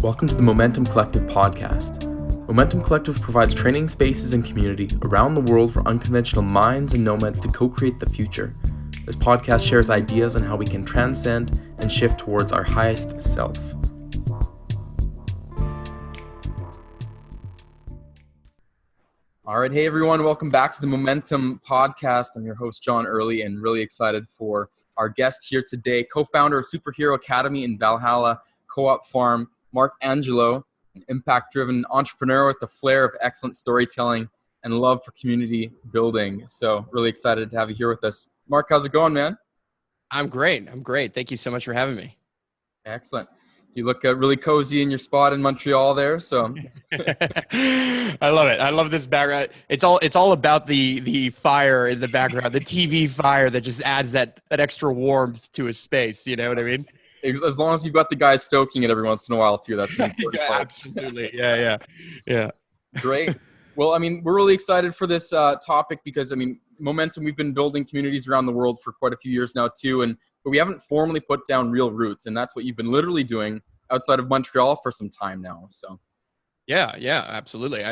Welcome to the Momentom Collective podcast. Momentom Collective provides training spaces and community around the world for unconventional minds and nomads to co-create the future. This podcast shares ideas on how we can transcend and shift towards our highest self. All right, hey everyone, welcome back to the Momentom podcast. I'm your host, John Early, and really excited for our guest here today, co-founder of Superhero Academy in Valhalla Co-op Farm, Marc Angelo, an impact-driven entrepreneur with the flair of excellent storytelling and love for community building. So really excited to have you here with us. Marc, how's it going, man? I'm great. Thank you so much for having me. Excellent. You look really cozy in your spot in Montreal there. So I love it. I love this background. It's all about the fire in the background, the TV fire that just adds that extra warmth to a space. You know what I mean? As long as you've got the guys stoking it every once in a while too, that's an important part. Absolutely. Yeah. Great. Well, I mean, we're really excited for this topic because, I mean, Momentom, we've been building communities around the world for quite a few years now too, but we haven't formally put down real roots, and that's what you've been literally doing outside of Montreal for some time now. So. Yeah, absolutely.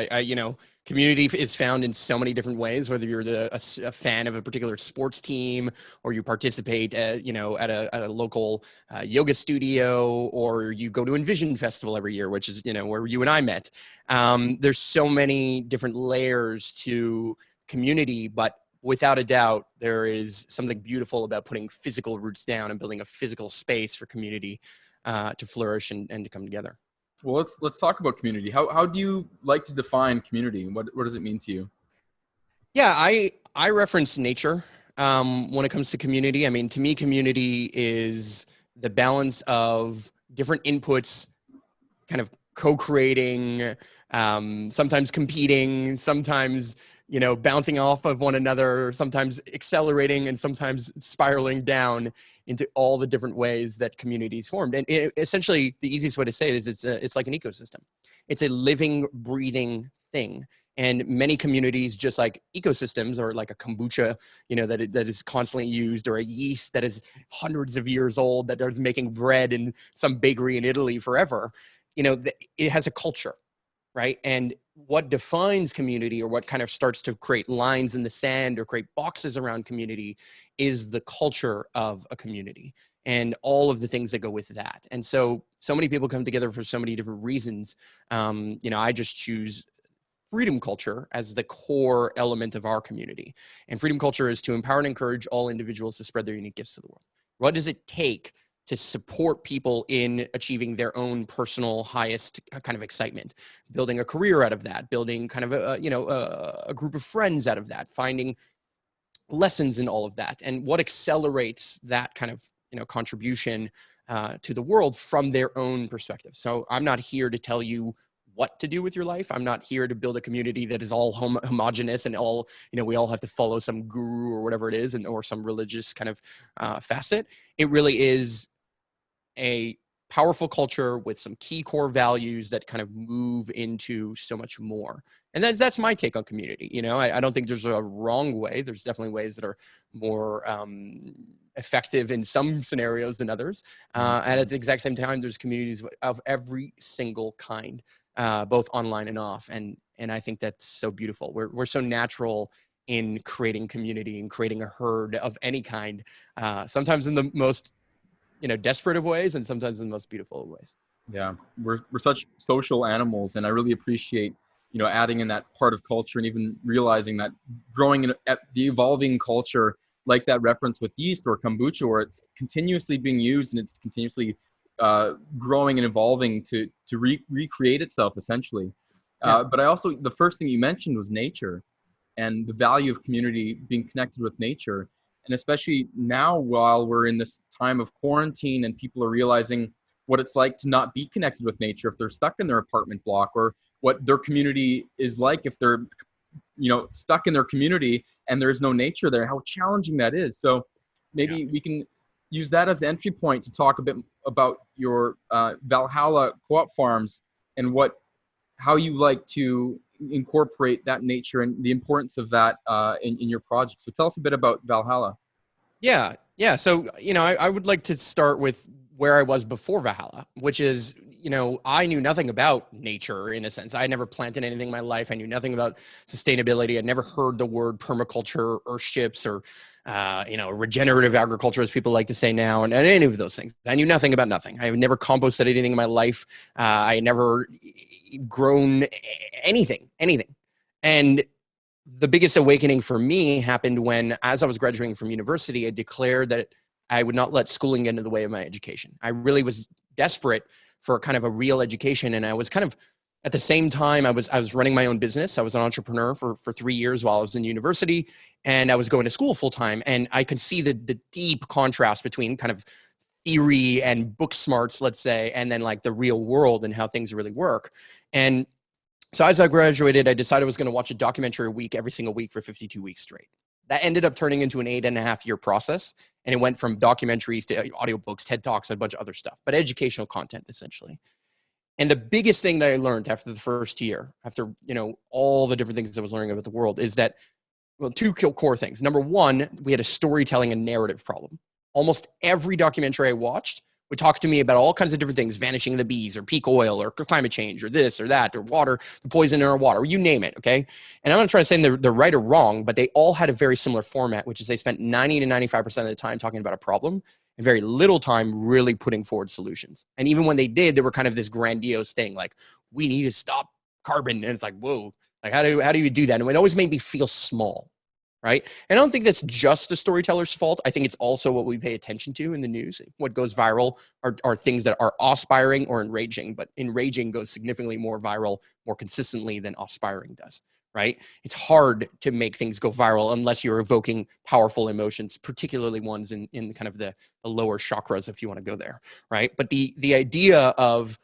Community is found in so many different ways, whether you're a fan of a particular sports team or you participate, at a local yoga studio, or you go to Envision Festival every year, which is, where you and I met. There's so many different layers to community, but without a doubt, there is something beautiful about putting physical roots down and building a physical space for community to flourish and to come together. Well, let's talk about community. How do you like to define community? What does it mean to you? Yeah, I reference nature when it comes to community. I mean, to me, community is the balance of different inputs, kind of co-creating, sometimes competing, sometimes bouncing off of one another, sometimes accelerating, and sometimes spiraling down into all the different ways that communities formed. And essentially, the easiest way to say it is it's like an ecosystem. It's a living, breathing thing. And many communities, just like ecosystems, or like a kombucha, that is constantly used, or a yeast that is hundreds of years old that is making bread in some bakery in Italy forever, it has a culture, right? And what defines community, or what kind of starts to create lines in the sand or create boxes around community, is the culture of a community and all of the things that go with that. And so many people come together for so many different reasons. I just choose freedom culture as the core element of our community. And freedom culture is to empower and encourage all individuals to spread their unique gifts to the world. What does it take to support people in achieving their own personal highest kind of excitement, building a career out of that, building kind of a group of friends out of that, finding lessons in all of that, and what accelerates that kind of contribution to the world from their own perspective. So I'm not here to tell you what to do with your life. I'm not here to build a community that is all homogenous and all, we all have to follow some guru or whatever it is, or some religious kind of facet. It really is a powerful culture with some key core values that kind of move into so much more. And that's my take on community. I don't think there's a wrong way. There's definitely ways that are more effective in some scenarios than others. And at the exact same time, there's communities of every single kind, both online and off. And I think that's so beautiful. We're so natural in creating community and creating a herd of any kind, sometimes in the most desperate of ways, and sometimes in the most beautiful of ways. Yeah, we're such social animals, and I really appreciate adding in that part of culture, and even realizing that growing at the evolving culture, like that reference with yeast or kombucha, where it's continuously being used and it's continuously growing and evolving to recreate itself essentially. Yeah. But I also, the first thing you mentioned was nature, and the value of community being connected with nature. And especially now, while we're in this time of quarantine and people are realizing what it's like to not be connected with nature if they're stuck in their apartment block, or what their community is like if they're, stuck in their community and there's no nature there, how challenging that is. So maybe we can use that as the entry point to talk a bit about your Valhalla Co-op Farms and how you like to incorporate that nature and the importance of that in your project. So tell us a bit about Valhalla. Yeah. So, I would like to start with where I was before Valhalla, which is, I knew nothing about nature in a sense. I never planted anything in my life. I knew nothing about sustainability. I'd never heard the word permaculture, earthships, or regenerative agriculture, as people like to say now, and any of those things. I knew nothing about nothing. I have never composted anything in my life. I never grown anything. And the biggest awakening for me happened when, as I was graduating from university, I declared that I would not let schooling get in the way of my education. I really was desperate for kind of a real education. And I was kind of, at the same time, I was running my own business. I was an entrepreneur for 3 years while I was in university, and I was going to school full time. And I could see the deep contrast between kind of theory and book smarts, let's say, and then like the real world and how things really work. And so as I graduated, I decided I was going to watch a documentary a week, every single week for 52 weeks straight. That ended up turning into an 8.5-year process. And it went from documentaries to audiobooks, TED Talks, a bunch of other stuff, but educational content essentially. And the biggest thing that I learned after the first year, after, all the different things I was learning about the world, is that, well, two core things. Number one, we had a storytelling and narrative problem. Almost every documentary I watched would talk to me about all kinds of different things, vanishing the bees or peak oil or climate change or this or that or water, the poison in our water, you name it, okay? And I'm not trying to say they're right or wrong, but they all had a very similar format, which is they spent 90 to 95% of the time talking about a problem and very little time really putting forward solutions. And even when they did, they were kind of this grandiose thing, like, we need to stop carbon. And it's like, whoa, like how do you do that? And it always made me feel small. Right. And I don't think that's just a storyteller's fault. I think it's also what we pay attention to in the news. What goes viral are things that are awe-inspiring or enraging, but enraging goes significantly more viral, more consistently than awe-inspiring does. Right. It's hard to make things go viral unless you're evoking powerful emotions, particularly ones in kind of the lower chakras, if you want to go there. Right. But the idea of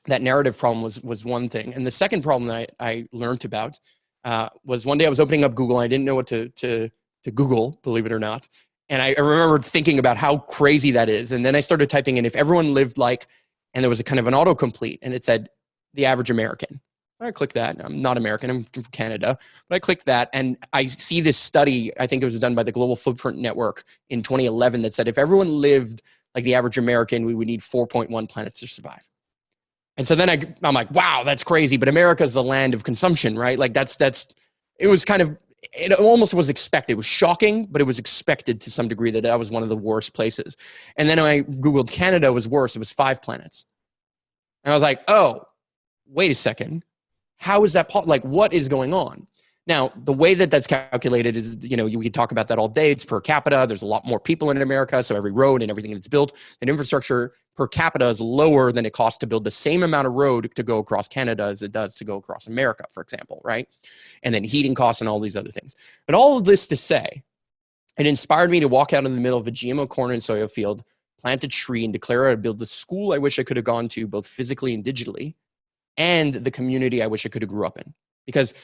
that narrative problem was one thing. And the second problem that I learned about was one day I was opening up Google. And I didn't know what to Google, believe it or not. And I remember thinking about how crazy that is. And then I started typing in if everyone lived like, and there was a kind of an autocomplete, and it said the average American. I clicked that. I'm not American. I'm from Canada. But I clicked that, and I see this study, I think it was done by the Global Footprint Network in 2011, that said if everyone lived like the average American, we would need 4.1 planets to survive. And so then I'm like, wow, that's crazy. But America's the land of consumption, right? Like it was kind of, it almost was expected. It was shocking, but it was expected to some degree that was one of the worst places. And then I Googled Canada, it was worse. It was 5 planets. And I was like, oh, wait a second. How is that? Like, what is going on? Now, the way that that's calculated is, we could talk about that all day. It's per capita. There's a lot more people in America. So every road and everything that's built and infrastructure per capita is lower than it costs to build the same amount of road to go across Canada as it does to go across America, for example, right? And then heating costs and all these other things. But all of this to say, it inspired me to walk out in the middle of a GMO corn and soya field, plant a tree, and declare I'd build the school I wish I could have gone to, both physically and digitally, and the community I wish I could have grew up in. Because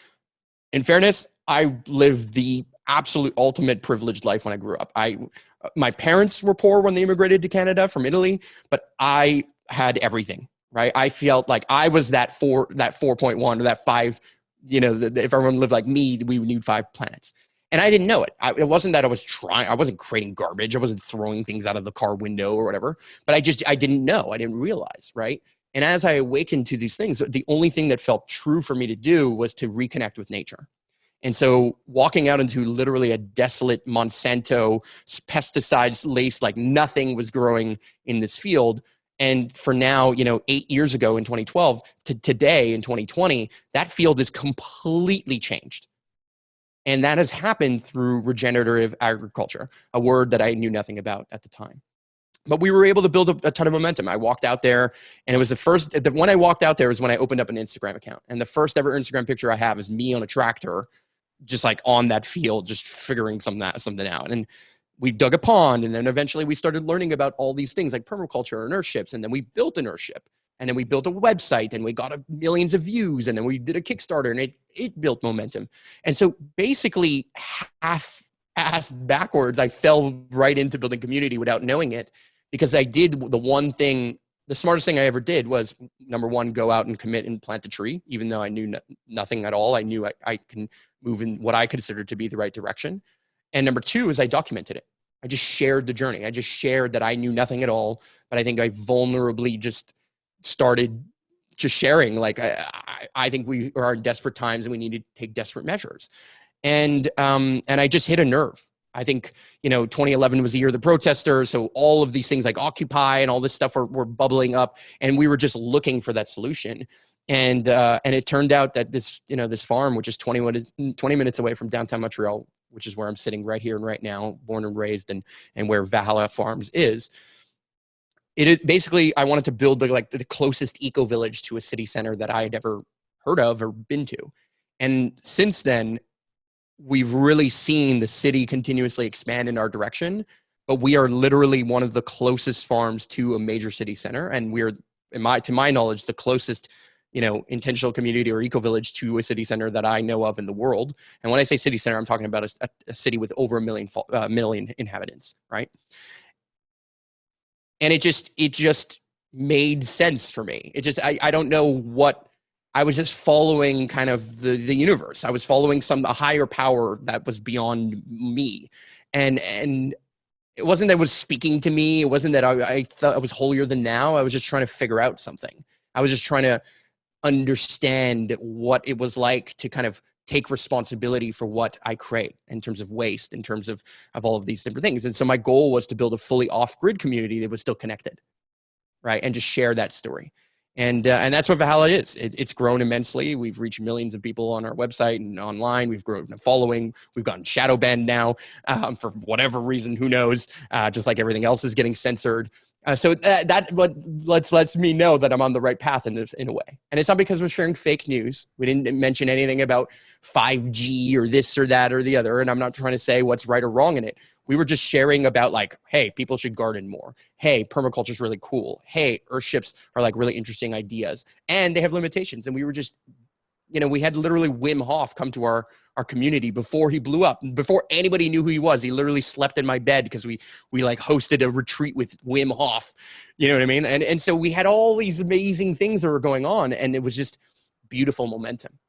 in fairness, I lived the absolute ultimate privileged life when I grew up. My parents were poor when they immigrated to Canada from Italy, but I had everything, right? I felt like I was that 4.1 or that 5, if everyone lived like me, we would need 5 planets. And I didn't know it. It wasn't that I wasn't creating garbage. I wasn't throwing things out of the car window or whatever, but I didn't know. I didn't realize, right? And as I awakened to these things, the only thing that felt true for me to do was to reconnect with nature. And so walking out into literally a desolate Monsanto pesticides laced, like nothing was growing in this field. And for now, 8 years ago in 2012 to today in 2020, that field is completely changed. And that has happened through regenerative agriculture, a word that I knew nothing about at the time. But we were able to build a ton of momentum. I walked out there, and it was when I walked out there was when I opened up an Instagram account. And the first ever Instagram picture I have is me on a tractor, just like on that field, just figuring something out. And we dug a pond, and then eventually we started learning about all these things like permaculture and earthships. And then we built an earthship, and then we built a website, and we got millions of views, and then we did a Kickstarter, and it built momentum. And so basically half-assed backwards, I fell right into building community without knowing it, because I did the smartest thing I ever did was, number one, go out and commit and plant a tree, even though I knew nothing at all. I knew I can move in what I considered to be the right direction. And number two is I documented it. I just shared the journey. I just shared that I knew nothing at all, but I think I vulnerably just started just sharing, like, I think we are in desperate times and we need to take desperate measures. And I just hit a nerve. I think, 2011 was the year of the protesters. So all of these things like Occupy and all this stuff were bubbling up, and we were just looking for that solution. And it turned out that this farm, which is 20 minutes away from downtown Montreal, which is where I'm sitting right here and right now, born and raised, and where Valhalla Farms is. It is basically, I wanted to build the closest eco village to a city center that I had ever heard of or been to. And since then, we've really seen the city continuously expand in our direction, but we are literally one of the closest farms to a major city center. And we're, to my knowledge, the closest, intentional community or eco village to a city center that I know of in the world. And when I say city center, I'm talking about a city with over a million inhabitants, right? And it just made sense for me. I don't know what, I was just following kind of the universe. I was following a higher power that was beyond me. And it wasn't that it was speaking to me. It wasn't that I thought I was holier than thou. I was just trying to figure out something. I was just trying to understand what it was like to kind of take responsibility for what I create in terms of waste, in terms of all of these different things. And so my goal was to build a fully off-grid community that was still connected, right? And just share that story. And that's what Valhalla is. It's grown immensely. We've reached millions of people on our website and online. We've grown a following. We've gotten shadow banned now for whatever reason, who knows, just like everything else is getting censored. So that what lets me know that I'm on the right path in a way. And it's not because we're sharing fake news. We didn't mention anything about 5G or this or that or the other. And I'm not trying to say what's right or wrong in it. We were just sharing about like, hey, people should garden more. Hey, permaculture is really cool. Hey, earthships are like really interesting ideas, and they have limitations. And we were just, we had literally Wim Hof come to our community before he blew up, before anybody knew who he was. He literally slept in my bed because we like hosted a retreat with Wim Hof. You know what I mean? And so we had all these amazing things that were going on, and it was just beautiful momentum.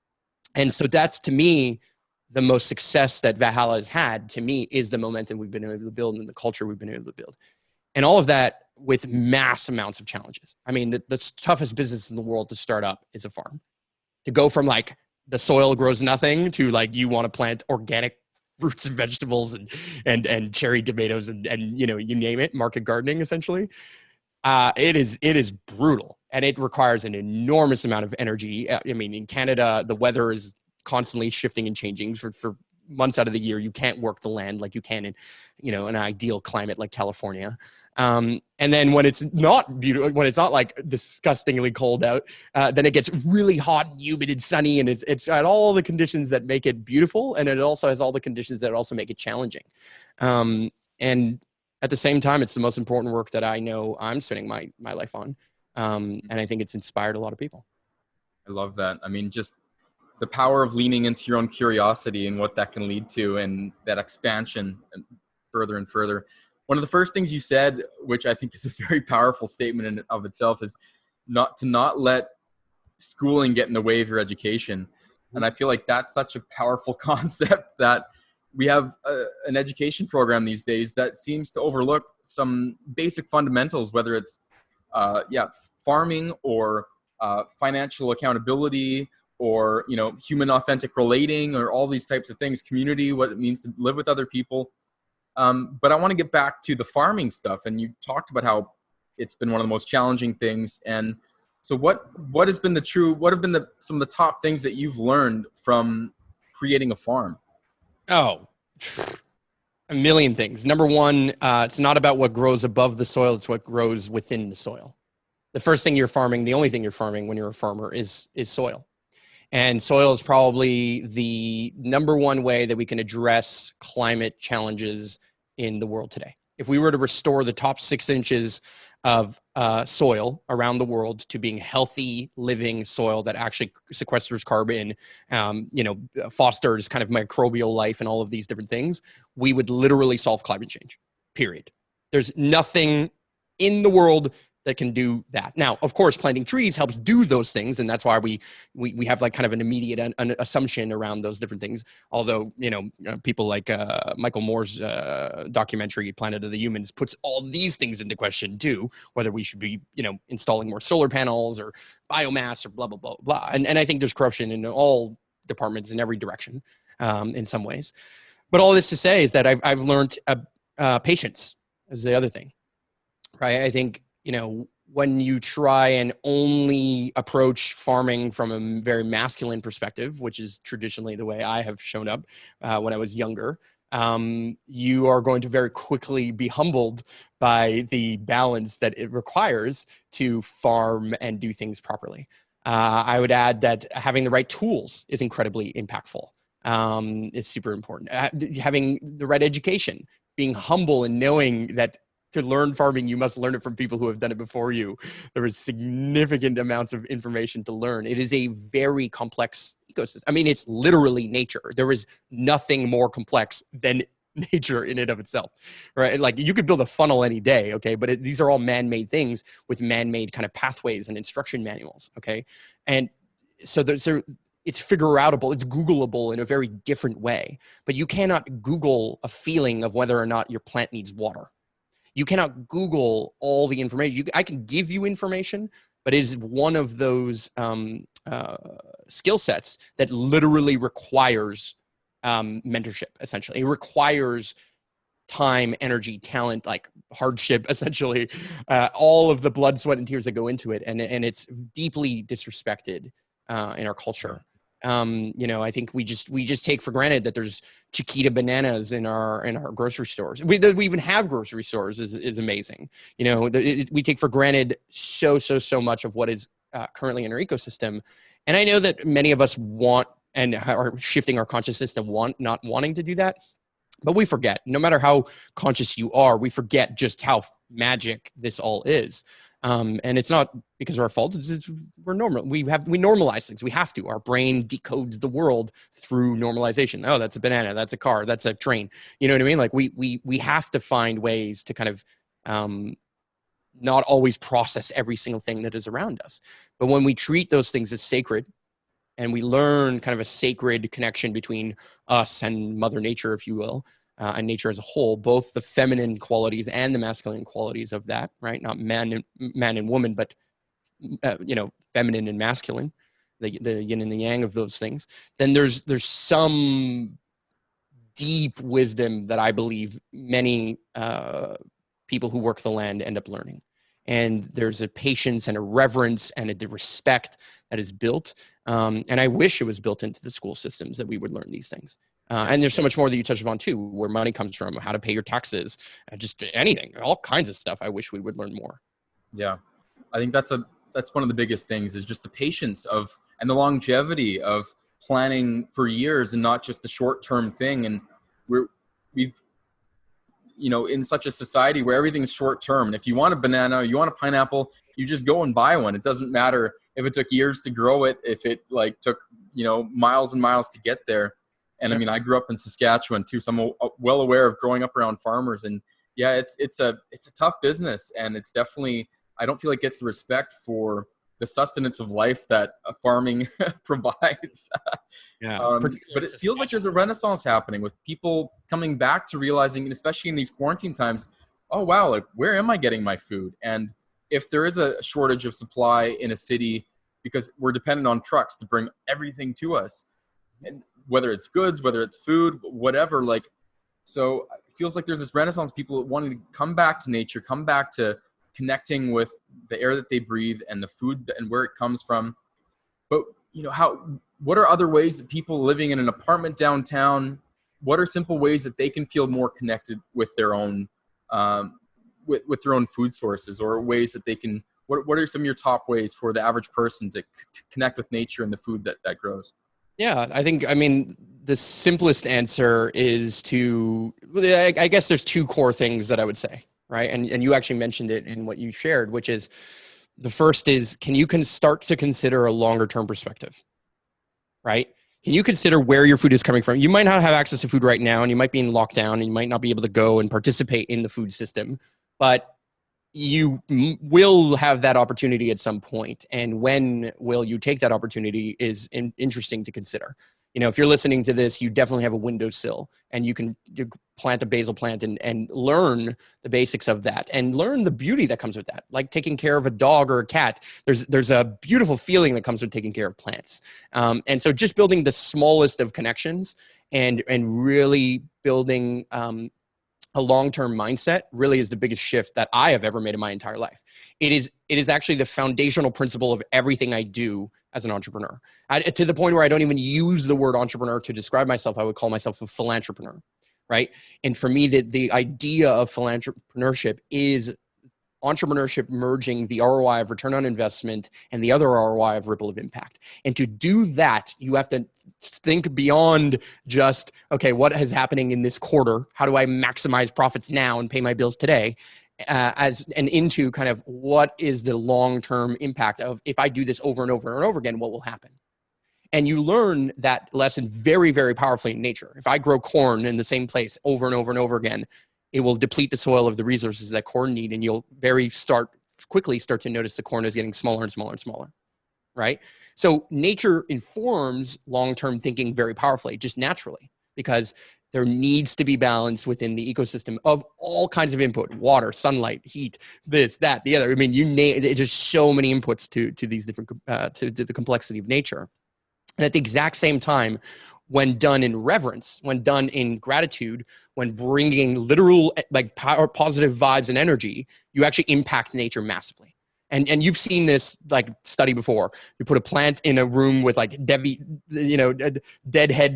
And so that's, to me, the most success that Valhalla has had, to me, is the momentum we've been able to build and the culture we've been able to build. And all of that with mass amounts of challenges. I mean, the toughest business in the world to start up is a farm. To go from like the soil grows nothing to like you want to plant organic fruits and vegetables and cherry tomatoes and you name it, market gardening essentially. It is brutal, and it requires an enormous amount of energy. I mean, in Canada, the weather is constantly shifting and changing for months out of the year. You can't work the land like you can in, an ideal climate like California. And then when it's not beautiful, when it's not like disgustingly cold out, then it gets really hot and humid and sunny, and it's got all the conditions that make it beautiful, and it also has all the conditions that also make it challenging. And at the same time, it's the most important work that I know I'm spending my life on. And I think it's inspired a lot of people. I love that. I mean, just the power of leaning into your own curiosity and what that can lead to, and that expansion and further and further. One of the first things you said, which I think is a very powerful statement in of itself, is not let schooling get in the way of your education. And I feel like that's such a powerful concept, that we have an education program these days that seems to overlook some basic fundamentals, whether it's farming or financial accountability, or human authentic relating, or all these types of things, community, what it means to live with other people. But I want to get back to the farming stuff, and you talked about how it's been one of the most challenging things. And so what have been some of the top things that you've learned from creating a farm? Oh, a million things. Number one, it's not about what grows above the soil, it's what grows within the soil. The first thing you're farming, the only thing you're farming when you're a farmer is soil. And soil is probably the number one way that we can address climate challenges in the world today. If we were to restore the top 6 inches of soil around the world to being healthy, living soil that actually sequesters carbon, fosters kind of microbial life and all of these different things, we would literally solve climate change, period. There's nothing in the world that can do that. Now, of course, planting trees helps do those things, and that's why we have like kind of an immediate an assumption around those different things. Although, people like Michael Moore's documentary Planet of the Humans puts all these things into question too, whether we should be installing more solar panels or biomass or blah blah blah blah. And I think there's corruption in all departments in every direction, in some ways. But all this to say is that I've learned patience is the other thing, right? I think when you try and only approach farming from a very masculine perspective, which is traditionally the way I have shown up when I was younger, you are going to very quickly be humbled by the balance that it requires to farm and do things properly. I would add that having the right tools is incredibly impactful. It's super important. Having the right education, being humble and knowing that to learn farming, you must learn it from people who have done it before you. There is significant amounts of information to learn. It is a very complex ecosystem. I mean, it's literally nature. There is nothing more complex than nature in and of itself, right? Like you could build a funnel any day, okay? But these are all man-made things with man-made kind of pathways and instruction manuals, okay? And so it's figure-outable, it's Googleable in a very different way. But you cannot Google a feeling of whether or not your plant needs water. You cannot Google all the information. I can give you information, but it is one of those skill sets that literally requires mentorship, essentially. It requires time, energy, talent, like hardship, essentially, all of the blood, sweat, and tears that go into it. And it's deeply disrespected in our culture. I think we just take for granted that there's Chiquita bananas in our grocery stores. We even have grocery stores is amazing. We take for granted so much of what is currently in our ecosystem. And I know that many of us want and are shifting our consciousness to not wanting to do that. But we forget, no matter how conscious you are, we forget just how magic this all is. And it's not because of our fault. We're normal. We normalize things. We have to. Our brain decodes the world through normalization. Oh, that's a banana. That's a car. That's a train. You know what I mean? Like we have to find ways to kind of not always process every single thing that is around us. But when we treat those things as sacred, and we learn kind of a sacred connection between us and Mother Nature, if you will, and nature as a whole, both the feminine qualities and the masculine qualities of that, right? Not man and woman, but feminine and masculine, the yin and the yang of those things. Then there's some deep wisdom that I believe many people who work the land end up learning. And there's a patience and a reverence and a respect that is built. And I wish it was built into the school systems that we would learn these things. And there's so much more that you touched upon too, where money comes from, how to pay your taxes, just anything, all kinds of stuff. I wish we would learn more. Yeah, I think that's one of the biggest things is just the patience and the longevity of planning for years and not just the short-term thing. And we've in such a society where everything's short-term. And if you want a banana, you want a pineapple, you just go and buy one. It doesn't matter if it took years to grow it, if it took, miles and miles to get there. And I mean, I grew up in Saskatchewan too, so I'm well aware of growing up around farmers. And yeah, it's a tough business, and it's definitely, I don't feel like it gets the respect for the sustenance of life that farming provides. Yeah, but it feels like there's a renaissance happening with people coming back to realizing, and especially in these quarantine times, oh wow, like where am I getting my food? And if there is a shortage of supply in a city because we're dependent on trucks to bring everything to us, and whether it's goods, whether it's food, whatever, so it feels like there's this renaissance, people wanting to come back to nature, come back to connecting with the air that they breathe and the food and where it comes from. But what are other ways that people living in an apartment downtown, what are simple ways that they can feel more connected with their own with their own food sources, or ways that they can, what are some of your top ways for the average person to connect with nature and the food that grows? Yeah, I mean, the simplest answer is I guess there's two core things that I would say, right? And you actually mentioned it in what you shared, which is the first is, can you start to consider a longer term perspective, right? Can you consider where your food is coming from? You might not have access to food right now, and you might be in lockdown, and you might not be able to go and participate in the food system. But will have that opportunity at some point, and when will you take that opportunity is interesting to consider. If you're listening to this, you definitely have a windowsill, and you plant a basil plant and learn the basics of that, and learn the beauty that comes with that, like taking care of a dog or a cat. There's a beautiful feeling that comes with taking care of plants, and so just building the smallest of connections and really building a long-term mindset really is the biggest shift that I have ever made in my entire life. It is actually the foundational principle of everything I do as an entrepreneur. To the point where I don't even use the word entrepreneur to describe myself. I would call myself a philanthropreneur, right? And for me, the idea of philanthropreneurship is entrepreneurship merging the ROI of return on investment and the other ROI of ripple of impact. And to do that, you have to think beyond just, okay, what is happening in this quarter? How do I maximize profits now and pay my bills today? And into kind of what is the long-term impact of, if I do this over and over and over again, what will happen? And you learn that lesson very, very powerfully in nature. If I grow corn in the same place over and over and over again, it will deplete the soil of the resources that corn need, and you'll quickly start to notice the corn is getting smaller and smaller and smaller, right? So nature informs long-term thinking very powerfully, just naturally, because there needs to be balance within the ecosystem of all kinds of input: water, sunlight, heat, this, that, the other. I mean, just so many inputs to these different, to the complexity of nature. And at the exact same time, when done in reverence, when done in gratitude, when bringing literal like positive vibes and energy, you actually impact nature massively. And you've seen this like study before. You put a plant in a room with like deadhead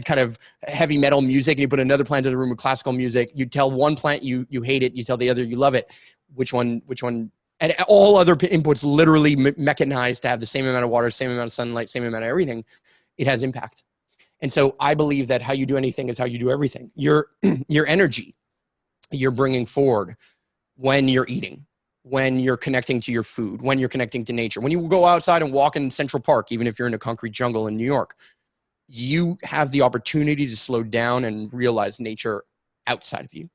kind of heavy metal music, and you put another plant in a room with classical music. You tell one plant you hate it, you tell the other you love it. Which one? And all other inputs literally mechanized to have the same amount of water, same amount of sunlight, same amount of everything. It has impact. And so I believe that how you do anything is how you do everything. Your energy you're bringing forward when you're eating, when you're connecting to your food, when you're connecting to nature, when you go outside and walk in Central Park, even if you're in a concrete jungle in New York, you have the opportunity to slow down and realize nature outside of you.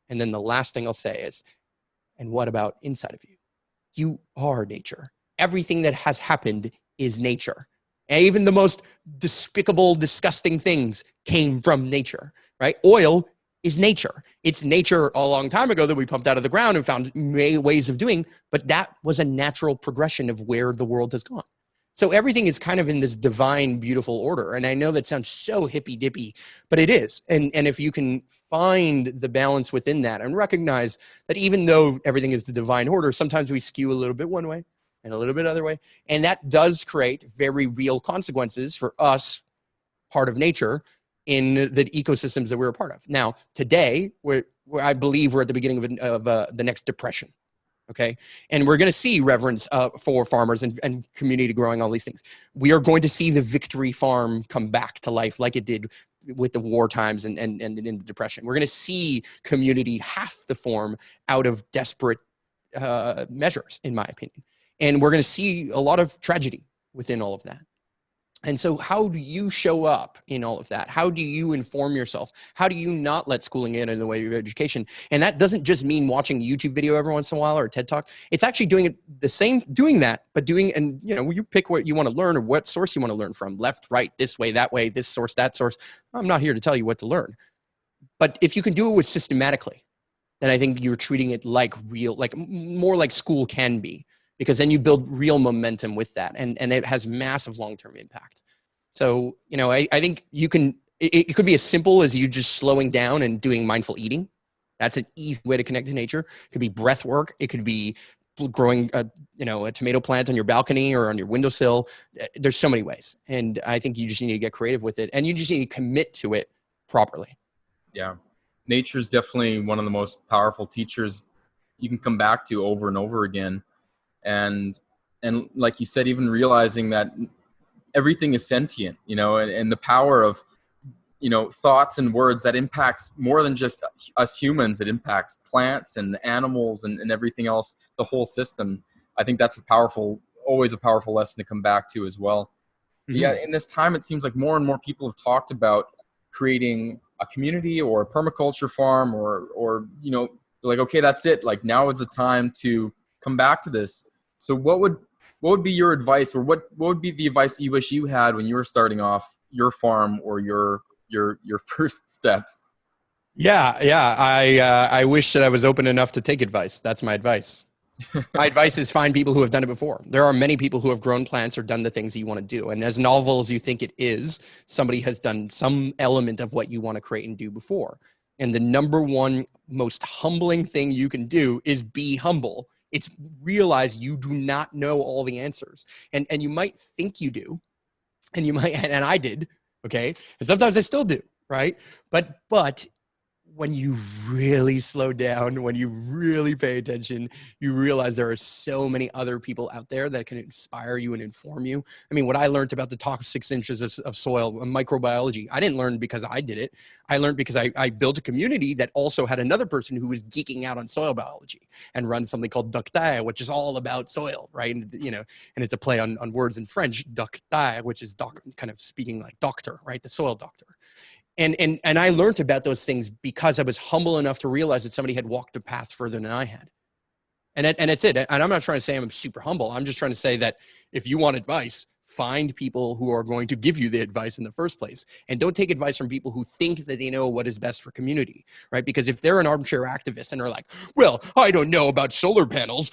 And then the last thing I'll say is, and what about inside of you? You are nature. Everything that has happened is nature. And even the most despicable, disgusting things came from nature, right? Oil is nature. It's nature a long time ago that we pumped out of the ground and found ways of doing, but that was a natural progression of where the world has gone. So everything is kind of in this divine, beautiful order. And I know that sounds so hippy-dippy, but it is. And if you can find the balance within that and recognize that even though everything is the divine order, sometimes we skew a little bit one way and a little bit other way. And that does create very real consequences for us, part of nature, in the ecosystems that we're a part of. Now, today, I believe we're at the beginning of the next depression. Okay. And we're going to see reverence for farmers and community growing, all these things. We are going to see the victory farm come back to life like it did with the war times and in the depression. We're going to see community have to form out of desperate measures, in my opinion. And we're going to see a lot of tragedy within all of that. And so how do you show up in all of that? How do you inform yourself? How do you not let schooling in the way of education? And that doesn't just mean watching a YouTube video every once in a while or a TED Talk. It's actually doing that, but and you pick what you want to learn or what source you want to learn from: left, right, this way, that way, this source, that source. I'm not here to tell you what to learn. But if you can do it systematically, then I think you're treating it like real, like more like school can be. Because then you build real momentum with that, and it has massive long-term impact. So, I think it could be as simple as you just slowing down and doing mindful eating. That's an easy way to connect to nature. It could be breath work. It could be growing a tomato plant on your balcony or on your windowsill. There's so many ways. And I think you just need to get creative with it, and you just need to commit to it properly. Yeah. Nature is definitely one of the most powerful teachers you can come back to over and over again. And like you said, even realizing that everything is sentient, and the power of, thoughts and words that impacts more than just us humans. It impacts plants and animals and everything else, the whole system. I think that's always a powerful lesson to come back to as well. Mm-hmm. Yeah. In this time, it seems like more and more people have talked about creating a community or a permaculture farm or they're like, okay, that's it. Like now is the time to come back to this. So what would be your advice, or what would be the advice you wish you had when you were starting off your farm or your first steps? Yeah. I wish that I was open enough to take advice. That's my advice. My advice is find people who have done it before. There are many people who have grown plants or done the things that you want to do. And as novel as you think it is, somebody has done some element of what you want to create and do before. And the number one most humbling thing you can do is be humble. It's realize you do not know all the answers. And you might think you do, and you might, and I did, okay? And sometimes I still do, right? But when you really slow down, when you really pay attention, you realize there are so many other people out there that can inspire you and inform you. I mean, what I learned about the top 6 inches of soil, microbiology, I didn't learn because I did it. I learned because I built a community that also had another person who was geeking out on soil biology and runs something called Docteur, which is all about soil, right? And, you know, and it's a play on words in French, Docteur, which is kind of speaking like doctor, right? The soil doctor. And I learned about those things because I was humble enough to realize that somebody had walked a path further than I had. And that's it. And I'm not trying to say I'm super humble. I'm just trying to say that if you want advice, find people who are going to give you the advice in the first place. And don't take advice from people who think that they know what is best for community, right? Because if they're an armchair activist and they're like, well, I don't know about solar panels,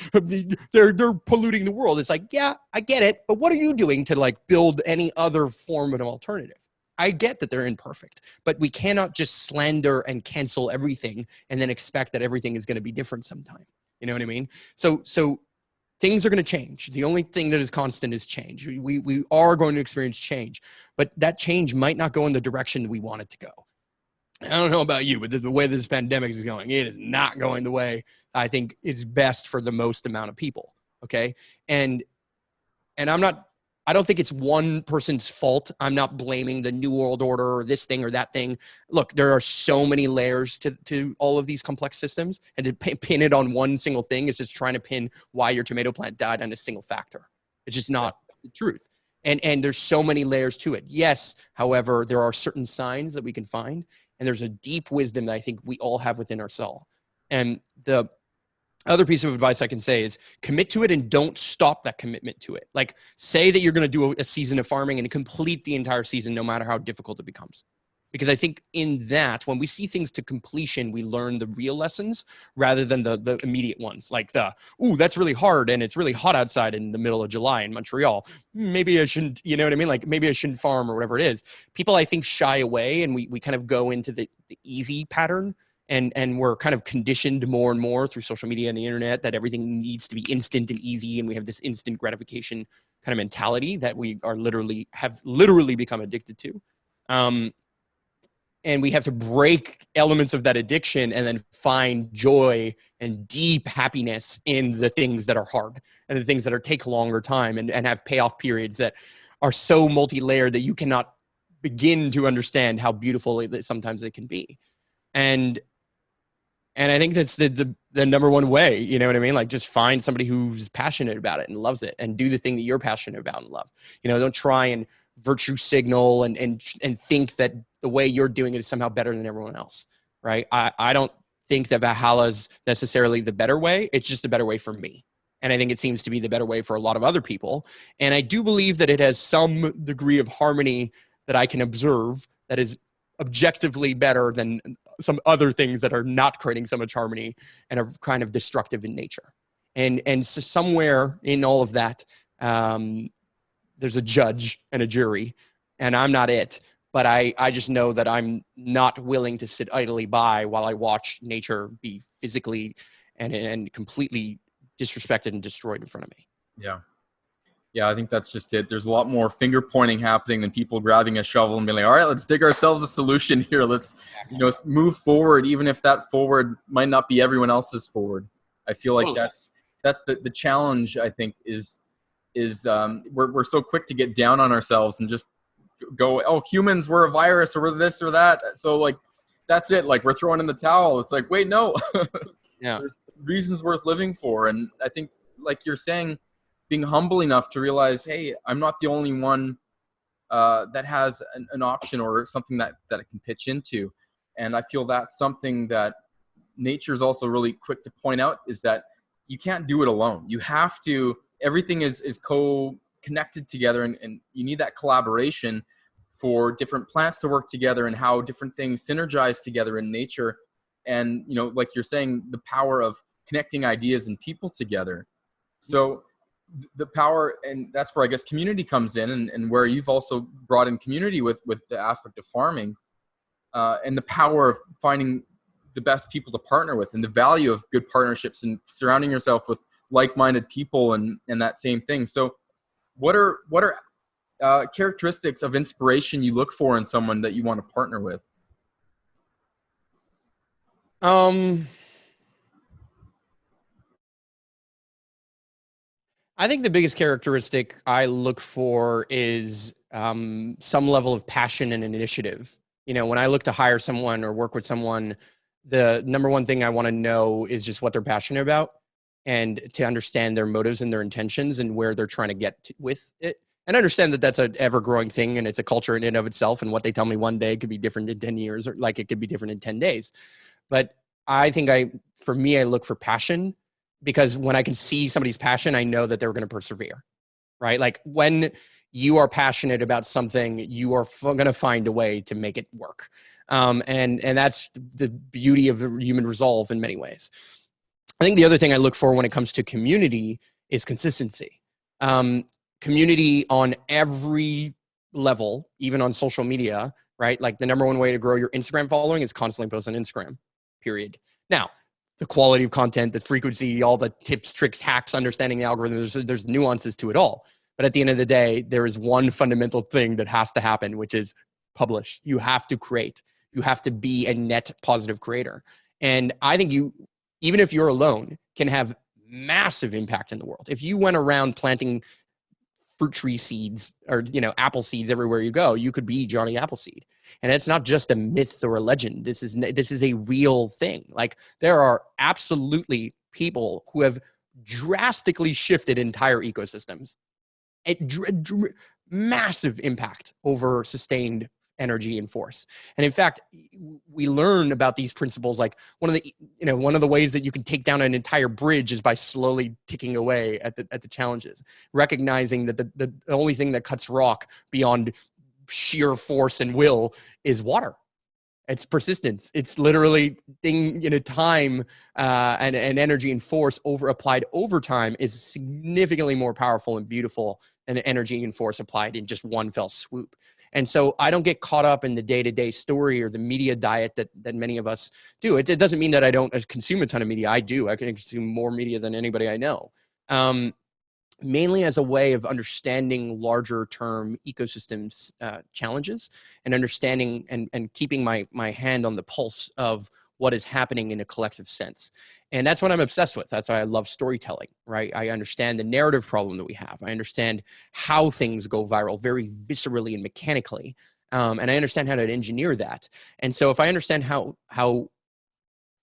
they're polluting the world. It's like, yeah, I get it. But what are you doing to like build any other form of an alternative? I get that they're imperfect, but we cannot just slander and cancel everything and then expect that everything is going to be different sometime. You know what I mean? So things are going to change. The only thing that is constant is change. We are going to experience change, but that change might not go in the direction we want it to go. I don't know about you, but the way this pandemic is going, it is not going the way I think it's best for the most amount of people. Okay. And I don't think it's one person's fault. I'm not blaming the New World Order or this thing or that thing. Look, there are so many layers to all of these complex systems, and to pin it on one single thing is just trying to pin why your tomato plant died on a single factor. It's just not the truth. And there's so many layers to it. Yes, however, there are certain signs that we can find, and there's a deep wisdom that I think we all have within ourselves. And the other piece of advice I can say is commit to it and don't stop that commitment to it. Like say that you're going to do a season of farming and complete the entire season, no matter how difficult it becomes. Because I think in that, when we see things to completion, we learn the real lessons rather than the immediate ones. Like ooh, that's really hard and it's really hot outside in the middle of July in Montreal. Maybe I shouldn't, you know what I mean? Like maybe I shouldn't farm or whatever it is. People, I think, shy away and we kind of go into the easy pattern. And we're kind of conditioned more and more through social media and the internet that everything needs to be instant and easy. And we have this instant gratification kind of mentality that we have literally become addicted to. And we have to break elements of that addiction and then find joy and deep happiness in the things that are hard and the things that take longer time and have payoff periods that are so multi-layered that you cannot begin to understand how beautiful sometimes it can be. And I think that's the number one way, you know what I mean? Like just find somebody who's passionate about it and loves it and do the thing that you're passionate about and love. You know, don't try and virtue signal and think that the way you're doing it is somehow better than everyone else, right? I don't think that Valhalla is necessarily the better way. It's just a better way for me. And I think it seems to be the better way for a lot of other people. And I do believe that it has some degree of harmony that I can observe that is objectively better than some other things that are not creating so much harmony and are kind of destructive in nature. And so somewhere in all of that, there's a judge and a jury, and I'm not it. But I just know that I'm not willing to sit idly by while I watch nature be physically and completely disrespected and destroyed in front of me. Yeah. Yeah, I think that's just it. There's a lot more finger pointing happening than people grabbing a shovel and being like, all right, let's dig ourselves a solution here. Let's, move forward, even if that forward might not be everyone else's forward. I feel like that's the challenge, I think, is we're so quick to get down on ourselves and just go, oh, humans, we're a virus or we're this or that. So like, that's it. Like we're throwing in the towel. It's like, wait, no. Yeah. There's reasons worth living for. And I think, like you're saying, being humble enough to realize, hey, I'm not the only one that has an option or something that I can pitch into. And I feel that's something that nature is also really quick to point out is that you can't do it alone. You have to, everything is co-connected together, and you need that collaboration for different plants to work together and how different things synergize together in nature. And, you know, like you're saying, the power of connecting ideas and people together. So the power, and that's where I guess community comes in, and where you've also brought in community with the aspect of farming, and the power of finding the best people to partner with, and the value of good partnerships and surrounding yourself with like-minded people and that same thing. So what are characteristics of inspiration you look for in someone that you want to partner with? I think the biggest characteristic I look for is some level of passion and initiative. You know, when I look to hire someone or work with someone, the number one thing I want to know is just what they're passionate about, and to understand their motives and their intentions and where they're trying to get to with it. And understand that that's an ever-growing thing, and it's a culture in and of itself. And what they tell me one day could be different in 10 years, or like it could be different in 10 days. But I think for me, I look for passion, because when I can see somebody's passion, I know that they're going to persevere, right? Like when you are passionate about something, you are going to find a way to make it work. And that's the beauty of the human resolve in many ways. I think the other thing I look for when it comes to community is consistency. Community on every level, even on social media, right? Like the number one way to grow your Instagram following is constantly post on Instagram, period. Now, the quality of content, the frequency, all the tips, tricks, hacks, understanding the algorithm, there's nuances to it all. But at the end of the day, there is one fundamental thing that has to happen, which is publish. You have to create. You have to be a net positive creator. And I think you, even if you're alone, can have massive impact in the world. If you went around planting fruit tree seeds or, you know, apple seeds everywhere you go, you could be Johnny Appleseed. And it's not just a myth or a legend. This is a real thing. Like there are absolutely people who have drastically shifted entire ecosystems. Massive impact over sustained energy and force. And in fact, we learn about these principles. Like one of the ways that you can take down an entire bridge is by slowly ticking away at the challenges, recognizing that the only thing that cuts rock beyond sheer force and will is water. It's persistence. It's literally time and energy and force applied over time is significantly more powerful and beautiful than energy and force applied in just one fell swoop. And so I don't get caught up in the day-to-day story or the media diet that many of us do. It doesn't mean that I don't consume a ton of media. I do. I can consume more media than anybody I know. Mainly as a way of understanding larger term ecosystems challenges, and understanding and keeping my hand on the pulse of what is happening in a collective sense. And that's what I'm obsessed with. That's why I love storytelling, right? I understand the narrative problem that we have. I understand how things go viral very viscerally and mechanically. And I understand how to engineer that. And so if I understand how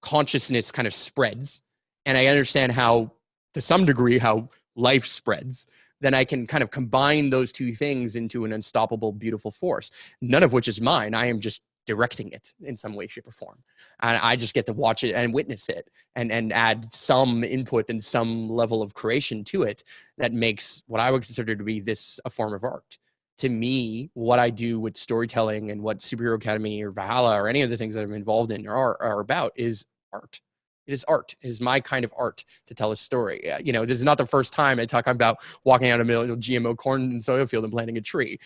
consciousness kind of spreads, and I understand how, to some degree, how life spreads, then I can kind of combine those two things into an unstoppable, beautiful force, none of which is mine. I am just directing it in some way, shape, or form. And I just get to watch it and witness it and add some input and some level of creation to it that makes what I would consider to be this a form of art. To me, what I do with storytelling and what Superhero Academy or Valhalla or any of the things that I'm involved in are about is art. It is art. It is my kind of art to tell a story. You know, this is not the first time I talk about walking out of a GMO corn and soil field and planting a tree.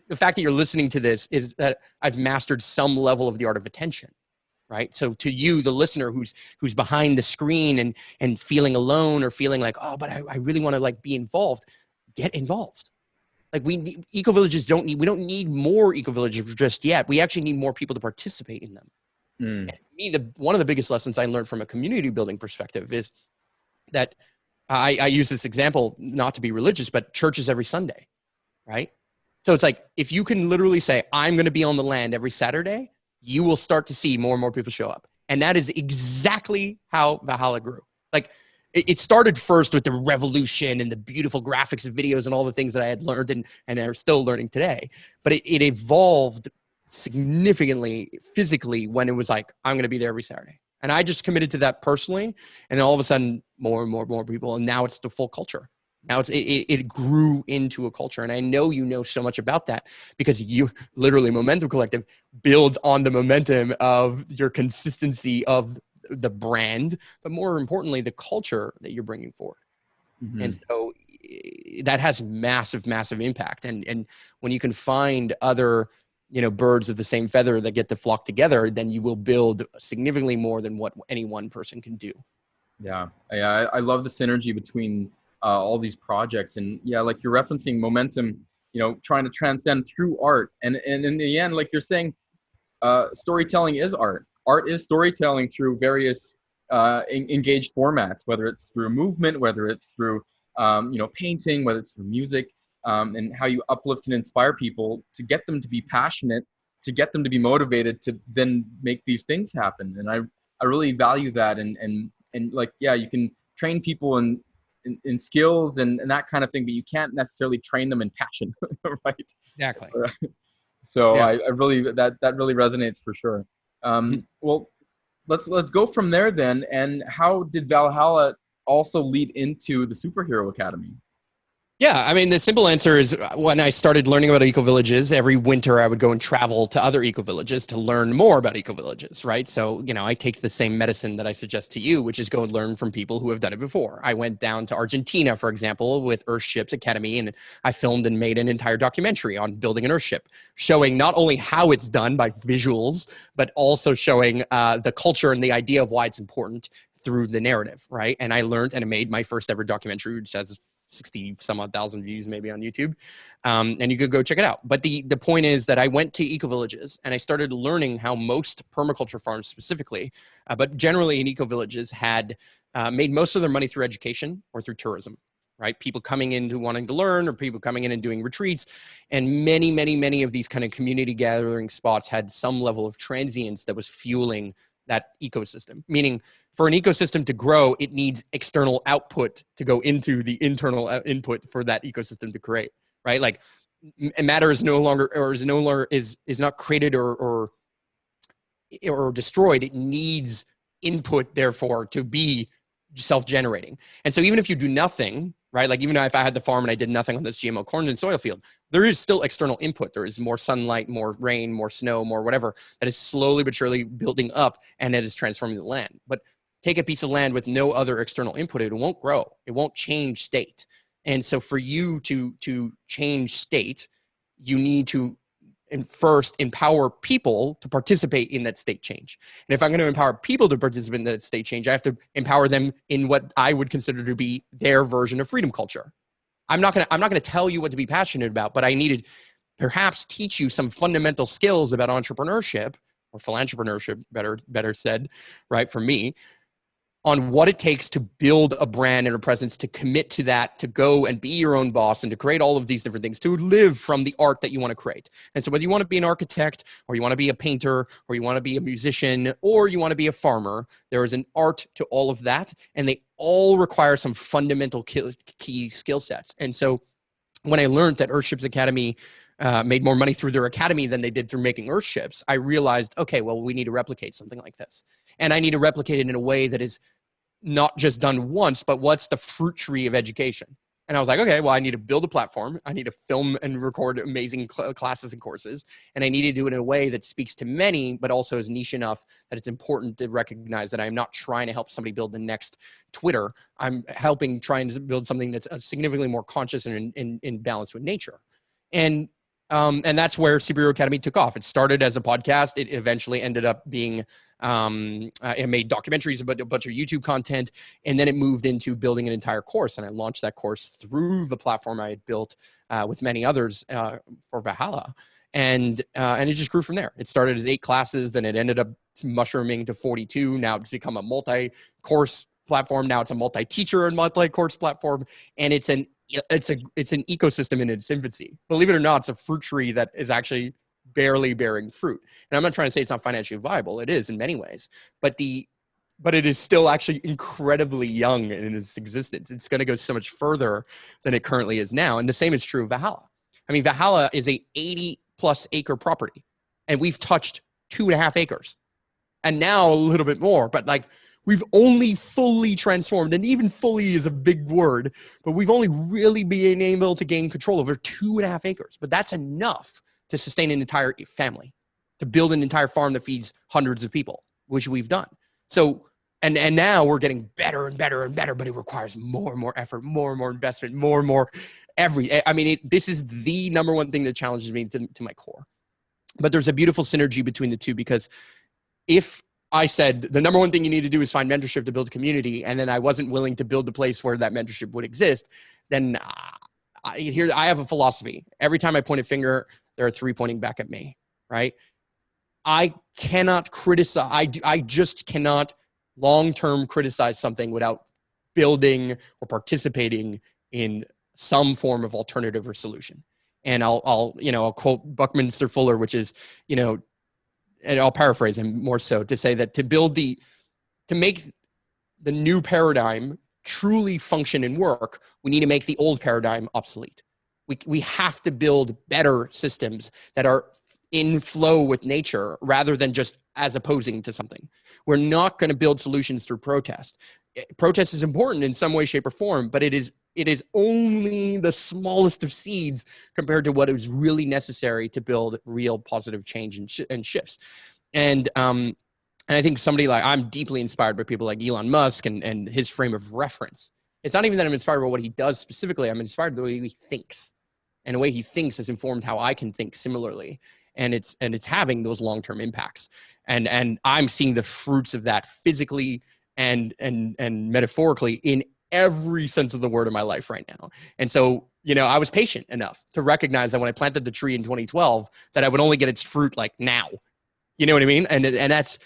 The fact that you're listening to this is that I've mastered some level of the art of attention, right? So to you, the listener who's behind the screen and feeling alone or feeling like, oh, but I really want to like be involved, get involved. Like eco-villages we don't need more eco-villages just yet. We actually need more people to participate in them. And to me, one of the biggest lessons I learned from a community building perspective is that I use this example not to be religious, but churches every Sunday, right? So it's like, if you can literally say, I'm going to be on the land every Saturday, you will start to see more and more people show up. And that is exactly how Valhalla grew. Like it started first with the revolution and the beautiful graphics and videos and all the things that I had learned and are still learning today. But it evolved significantly physically when it was like, I'm going to be there every Saturday. And I just committed to that personally. And then all of a sudden, more people. And now it's the full culture. Now it grew into a culture. And I know you know so much about that because you literally Momentom Collective builds on the momentum of your consistency of the brand, but more importantly, the culture that you're bringing forward. Mm-hmm. And so that has massive, massive impact. And when you can find other, birds of the same feather that get to flock together, then you will build significantly more than what any one person can do. Yeah, I love the synergy between all these projects, and yeah, like you're referencing Momentom, trying to transcend through art, and in the end, like you're saying, storytelling is art. Art is storytelling through various engaged formats, whether it's through movement, whether it's through painting, whether it's through music, and how you uplift and inspire people to get them to be passionate, to get them to be motivated to then make these things happen. And I really value that, and like, yeah, you can train people in skills and that kind of thing, but you can't necessarily train them in passion, right? Exactly. So Yeah. I really that really resonates for sure. Well, let's go from there then. And how did Valhalla also lead into the Superhero Academy? Yeah, I mean, the simple answer is when I started learning about eco-villages, every winter I would go and travel to other eco-villages to learn more about eco-villages, right? So, I take the same medicine that I suggest to you, which is go and learn from people who have done it before. I went down to Argentina, for example, with Earthship's Academy, and I filmed and made an entire documentary on building an Earthship, showing not only how it's done by visuals, but also showing the culture and the idea of why it's important through the narrative, right? And I learned and I made my first ever documentary, which has 60 some odd thousand views maybe on YouTube. And you could go check it out. But the point is that I went to eco-villages and I started learning how most permaculture farms specifically, but generally in eco-villages had made most of their money through education or through tourism, right? People coming in who wanting to learn or people coming in and doing retreats. And many of these kind of community gathering spots had some level of transience that was fueling that ecosystem, meaning for an ecosystem to grow, it needs external output to go into the internal input for that ecosystem to create, right? Like matter is no longer, or is not created or destroyed. It needs input, therefore, to be self-generating. And so even if you do nothing, right? Like even if I had the farm and I did nothing on this GMO corn and soil field, there is still external input. There is more sunlight, more rain, more snow, more whatever that is slowly but surely building up and it is transforming the land. But take a piece of land with no other external input, it won't grow. It won't change state. And so for you to change state, you need to first empower people to participate in that state change. And if I'm going to empower people to participate in that state change, I have to empower them in what I would consider to be their version of freedom culture. I'm not going to tell you what to be passionate about, but I need to perhaps teach you some fundamental skills about entrepreneurship or philanthropreneurship, better said, right, for me, on what it takes to build a brand and a presence, to commit to that, to go and be your own boss and to create all of these different things, to live from the art that you want to create. And so whether you want to be an architect or you want to be a painter or you want to be a musician or you want to be a farmer, there is an art to all of that. And they all require some fundamental key skill sets. And so when I learned that Earthship's Academy made more money through their academy than they did through making Earthships, I realized, okay, well, we need to replicate something like this. And I need to replicate it in a way that is not just done once, but what's the fruit tree of education? And I was like, okay, well, I need to build a platform. I need to film and record amazing classes and courses. And I need to do it in a way that speaks to many, but also is niche enough that it's important to recognize that I'm not trying to help somebody build the next Twitter. I'm trying to build something that's significantly more conscious and in balance with nature. And that's where Superhero Academy took off. It started as a podcast. It eventually ended up being, it made documentaries, a bunch of YouTube content, and then it moved into building an entire course. And I launched that course through the platform I had built with many others for Valhalla. And it just grew from there. It started as 8 classes, then it ended up mushrooming to 42. Now it's become a multi-course platform. Now it's a multi-teacher and multi-course platform. And it's an ecosystem in its infancy. Believe it or not, it's a fruit tree that is actually barely bearing fruit. And I'm not trying to say it's not financially viable. It is in many ways, but it is still actually incredibly young in its existence. It's going to go so much further than it currently is now. And the same is true of Valhalla. I mean, Valhalla is a 80+ acre property, and we've touched 2.5 acres. And now a little bit more, but like we've only fully transformed, and even fully is a big word, but we've only really been able to gain control over 2.5 acres. But that's enough to sustain an entire family, to build an entire farm that feeds hundreds of people, which we've done. So, and now we're getting better and better and better, but it requires more and more effort, more and more investment, more and more this is the number one thing that challenges me to my core. But there's a beautiful synergy between the two, because if I said the number one thing you need to do is find mentorship to build community, and then I wasn't willing to build the place where that mentorship would exist, then I have a philosophy. Every time I point a finger, there are 3 pointing back at me, right? I cannot criticize. I just cannot long-term criticize something without building or participating in some form of alternative or solution. And I'll quote Buckminster Fuller, which is, and I'll paraphrase him more so to say that to make the new paradigm truly function and work, we need to make the old paradigm obsolete. We have to build better systems that are in flow with nature rather than just as opposing to something. We're not going to build solutions through protest. Protest is important in some way, shape, or form, but it is only the smallest of seeds compared to what is really necessary to build real positive change and shifts. And I think I'm deeply inspired by people like Elon Musk and his frame of reference. It's not even that I'm inspired by what he does specifically. I'm inspired by the way he thinks, and the way he thinks has informed how I can think similarly. And it's having those long-term impacts. And I'm seeing the fruits of that physically and metaphorically in every sense of the word in my life right now. And so, I was patient enough to recognize that when I planted the tree in 2012, that I would only get its fruit like now. You know what I mean? And that's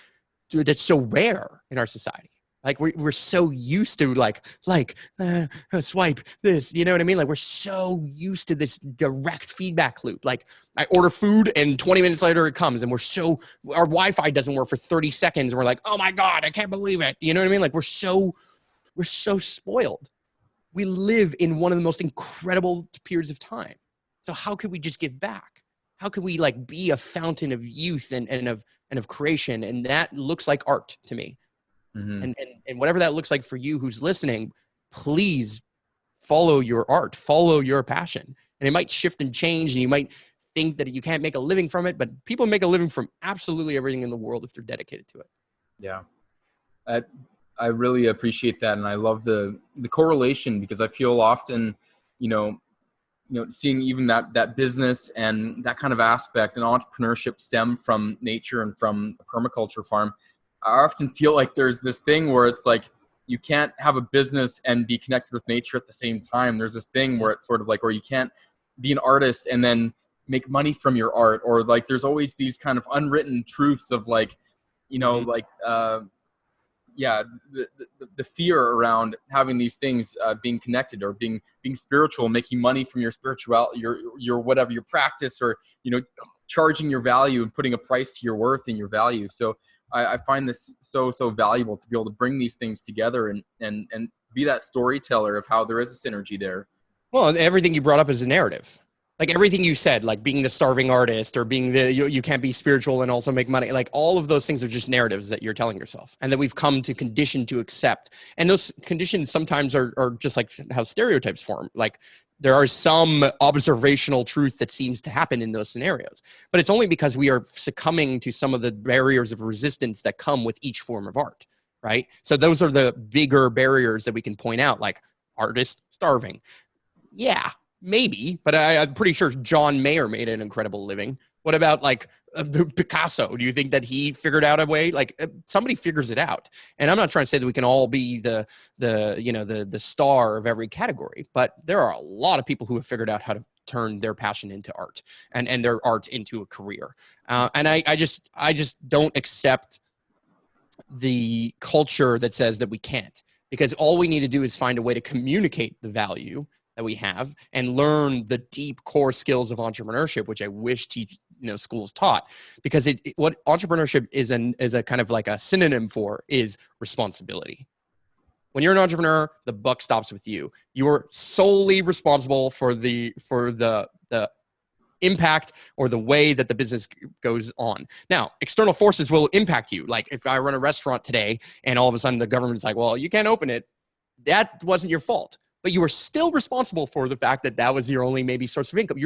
so rare in our society. Like we're so used to swipe this, you know what I mean? Like we're so used to this direct feedback loop. Like I order food and 20 minutes later it comes, and our Wi-Fi doesn't work for 30 seconds. And we're like, oh my God, I can't believe it. You know what I mean? Like we're so spoiled. We live in one of the most incredible periods of time. So how could we just give back? How could we be a fountain of youth and of creation? And that looks like art to me. Mm-hmm. And whatever that looks like for you who's listening, please follow your art, follow your passion. And it might shift and change, and you might think that you can't make a living from it, but people make a living from absolutely everything in the world if they're dedicated to it. Yeah. I really appreciate that. And I love the correlation, because I feel often, seeing even that business and that kind of aspect and entrepreneurship stem from nature and from a permaculture farm. I often feel like there's this thing where it's like you can't have a business and be connected with nature at the same time. There's this thing where it's sort of like, or you can't be an artist and then make money from your art, or there's always these kind of unwritten truths of the fear around having these things being connected, or being spiritual, making money from your spirituality, your whatever, your practice, or charging your value and putting a price to your worth and your value. So I find this so valuable to be able to bring these things together and be that storyteller of how there is a synergy there. Well, everything you brought up is a narrative. Like everything you said, like being the starving artist, or being you can't be spiritual and also make money. Like all of those things are just narratives that you're telling yourself, and that we've come to condition to accept. And those conditions sometimes are just like how stereotypes form. Like there are some observational truth that seems to happen in those scenarios, but it's only because we are succumbing to some of the barriers of resistance that come with each form of art, right? So those are the bigger barriers that we can point out, like artist starving. Yeah, maybe, but I'm pretty sure John Mayer made an incredible living. What about Picasso? Do you think that he figured out a way? Somebody figures it out. And I'm not trying to say that we can all be the star of every category, but there are a lot of people who have figured out how to turn their passion into art and their art into a career. And I just don't accept the culture that says that we can't, because all we need to do is find a way to communicate the value that we have and learn the deep core skills of entrepreneurship, which I wish schools taught, because what entrepreneurship is a kind of like a synonym for is responsibility. When you're an entrepreneur, the buck stops with you. You are solely responsible for the impact or the way that the business goes on. Now, external forces will impact you. Like if I run a restaurant today and all of a sudden the government's like, well, you can't open it, that wasn't your fault, but you were still responsible for the fact that that was your only maybe source of income.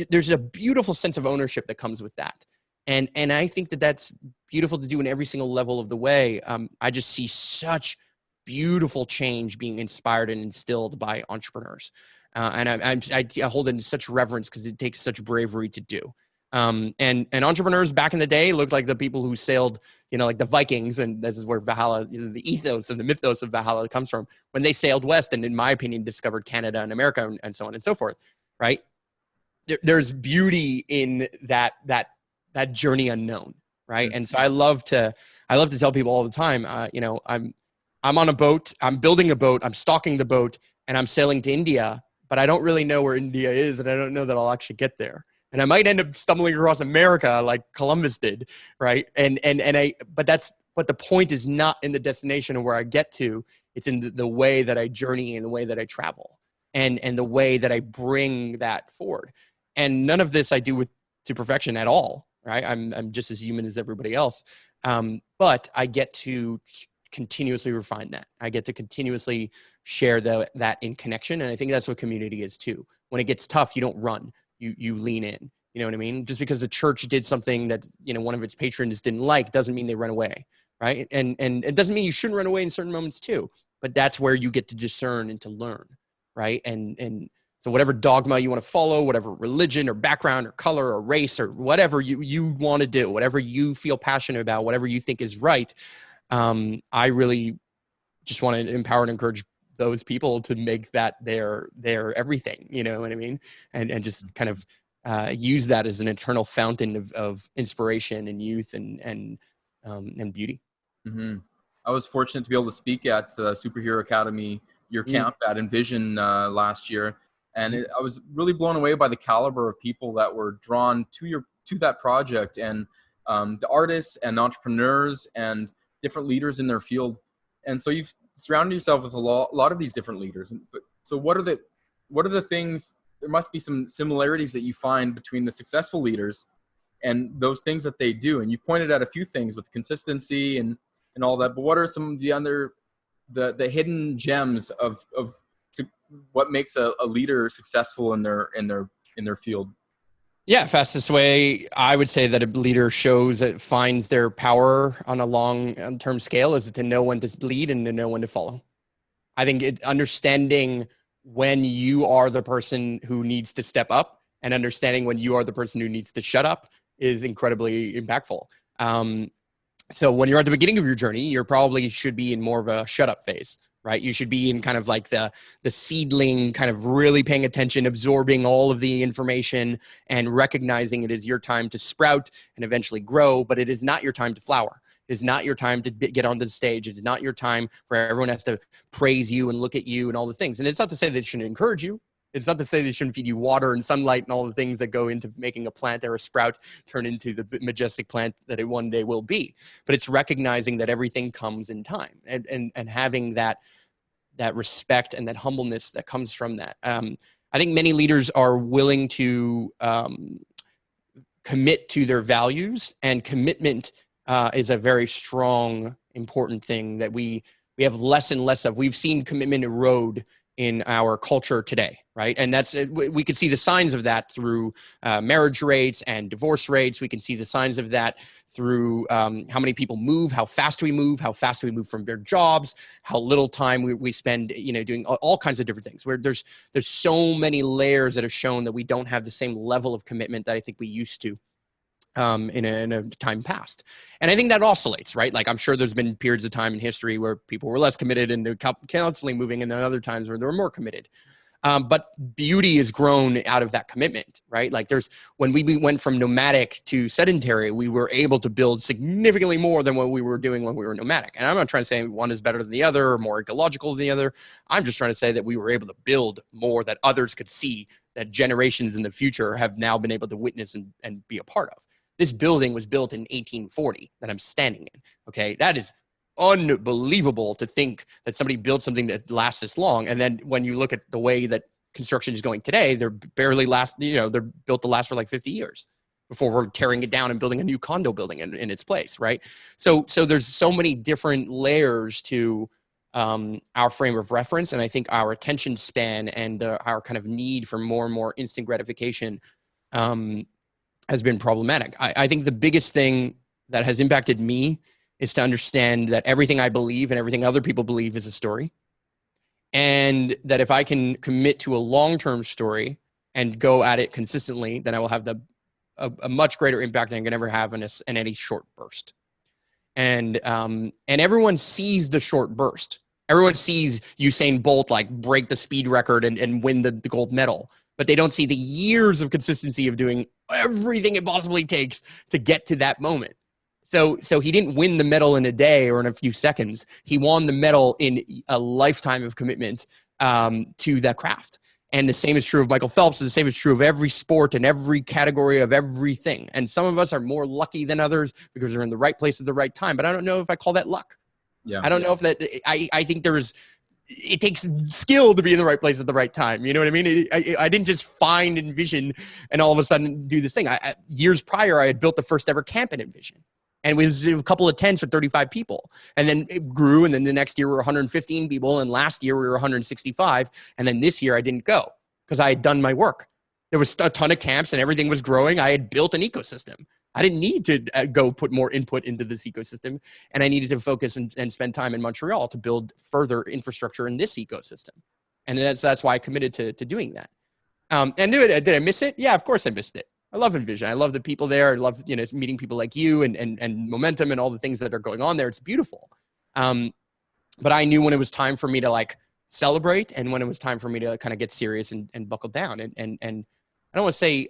There's a beautiful sense of ownership that comes with that. And I think that that's beautiful to do in every single level of the way. I just see such beautiful change being inspired and instilled by entrepreneurs. And I hold it in such reverence because it takes such bravery to do. And entrepreneurs back in the day looked like the people who sailed, like the Vikings, and this is where Valhalla, the ethos and the mythos of Valhalla comes from, when they sailed west and, in my opinion, discovered Canada and America and so on and so forth, right? There's beauty in that journey unknown, right? And so I love to tell people all the time, I'm on a boat, I'm building a boat, I'm stocking the boat, and I'm sailing to India, but I don't really know where India is, and I don't know that I'll actually get there. And I might end up stumbling across America like Columbus did, right? But the point is not in the destination or where I get to, it's in the way that I journey and the way that I travel and the way that I bring that forward. And none of this I do to perfection at all, right? I'm just as human as everybody else. But I get to continuously refine that. I get to continuously share that in connection. And I think that's what community is too. When it gets tough, you don't run, you lean in. You know what I mean? Just because the church did something that, one of its patrons didn't like doesn't mean they run away, right? And it doesn't mean you shouldn't run away in certain moments too, but that's where you get to discern and to learn, right? And so whatever dogma you want to follow, whatever religion or background or color or race or whatever you want to do, whatever you feel passionate about, whatever you think is right, I really just want to empower and encourage those people to make that their everything, you know what I mean? And just kind of use that as an eternal fountain of inspiration and youth and beauty. Mm-hmm. I was fortunate to be able to speak at the Superhero Academy year camp at Envision last year. And I was really blown away by the caliber of people that were drawn to that project, and the artists and the entrepreneurs and different leaders in their field. And so you've surrounded yourself with a lot of these different leaders. So what are the things? There must be some similarities that you find between the successful leaders and those things that they do. And you pointed out a few things with consistency and all that. But what are some of the other the hidden gems of what makes a leader successful in their field? Yeah, fastest way I would say that a leader finds their power on a long-term scale is to know when to lead and to know when to follow. I think understanding when you are the person who needs to step up and understanding when you are the person who needs to shut up is incredibly impactful. So when you're at the beginning of your journey, you probably should be in more of a shut up phase, right? You should be in kind of like the seedling, kind of really paying attention, absorbing all of the information and recognizing it is your time to sprout and eventually grow, but it is not your time to flower. It is not your time to get onto the stage. It is not your time where everyone has to praise you and look at you and all the things. And it's not to say they shouldn't encourage you. It's not to say they shouldn't feed you water and sunlight and all the things that go into making a plant or a sprout turn into the majestic plant that it one day will be. But it's recognizing that everything comes in time and having that respect and that humbleness that comes from that. I think many leaders are willing to commit to their values, and commitment is a very strong, important thing that we have less and less of. We've seen commitment erode in our culture today, right? And we could see the signs of that through marriage rates and divorce rates. We can see the signs of that through how many people move, how fast we move from their jobs, how little time we spend, doing all kinds of different things. Where there's so many layers that have shown that we don't have the same level of commitment that I think we used to. In a time past. And I think that oscillates, right? Like I'm sure there's been periods of time in history where people were less committed and they're constantly moving, and then other times where they were more committed. But beauty has grown out of that commitment, right? Like when we went from nomadic to sedentary, we were able to build significantly more than what we were doing when we were nomadic. And I'm not trying to say one is better than the other or more ecological than the other. I'm just trying to say that we were able to build more that others could see, that generations in the future have now been able to witness and be a part of. This building was built in 1840 that I'm standing in, okay? That is unbelievable to think that somebody built something that lasts this long. And then when you look at the way that construction is going today, they're barely last, they're built to last for like 50 years before we're tearing it down and building a new condo building in its place, right? So there's so many different layers to our frame of reference, and I think our attention span and our kind of need for more and more instant gratification has been problematic. I think the biggest thing that has impacted me is to understand that everything I believe and everything other people believe is a story. And that if I can commit to a long-term story and go at it consistently, then I will have a much greater impact than I can ever have in any short burst. And everyone sees the short burst. Everyone sees Usain Bolt like break the speed record and win the gold medal, but they don't see the years of consistency of doing everything it possibly takes to get to that moment. So he didn't win the medal in a day or in a few seconds. He won the medal in a lifetime of commitment to that craft. And the same is true of Michael Phelps. The same is true of every sport and every category of everything. And some of us are more lucky than others because they're in the right place at the right time. But I don't know if I call that luck. Yeah. I don't know if that, I think it takes skill to be in the right place at the right time. You know what I mean? I didn't just find Envision and all of a sudden do this thing. Years prior, I had built the first ever camp in Envision. And it was a couple of tents for 35 people. And then it grew. And then the next year we were 115 people. And last year we were 165. And then this year I didn't go because I had done my work. There was a ton of camps and everything was growing. I had built an ecosystem. I didn't need to go put more input into this ecosystem. And I needed to focus and spend time in Montreal to build further infrastructure in this ecosystem. And that's why I committed to doing that. And did I miss it? Yeah, of course I missed it. I love Envision. I love the people there. I love, meeting people like you and Momentom and all the things that are going on there. It's beautiful. But I knew when it was time for me to like celebrate and when it was time for me to kind of get serious and buckle down. And I don't want to say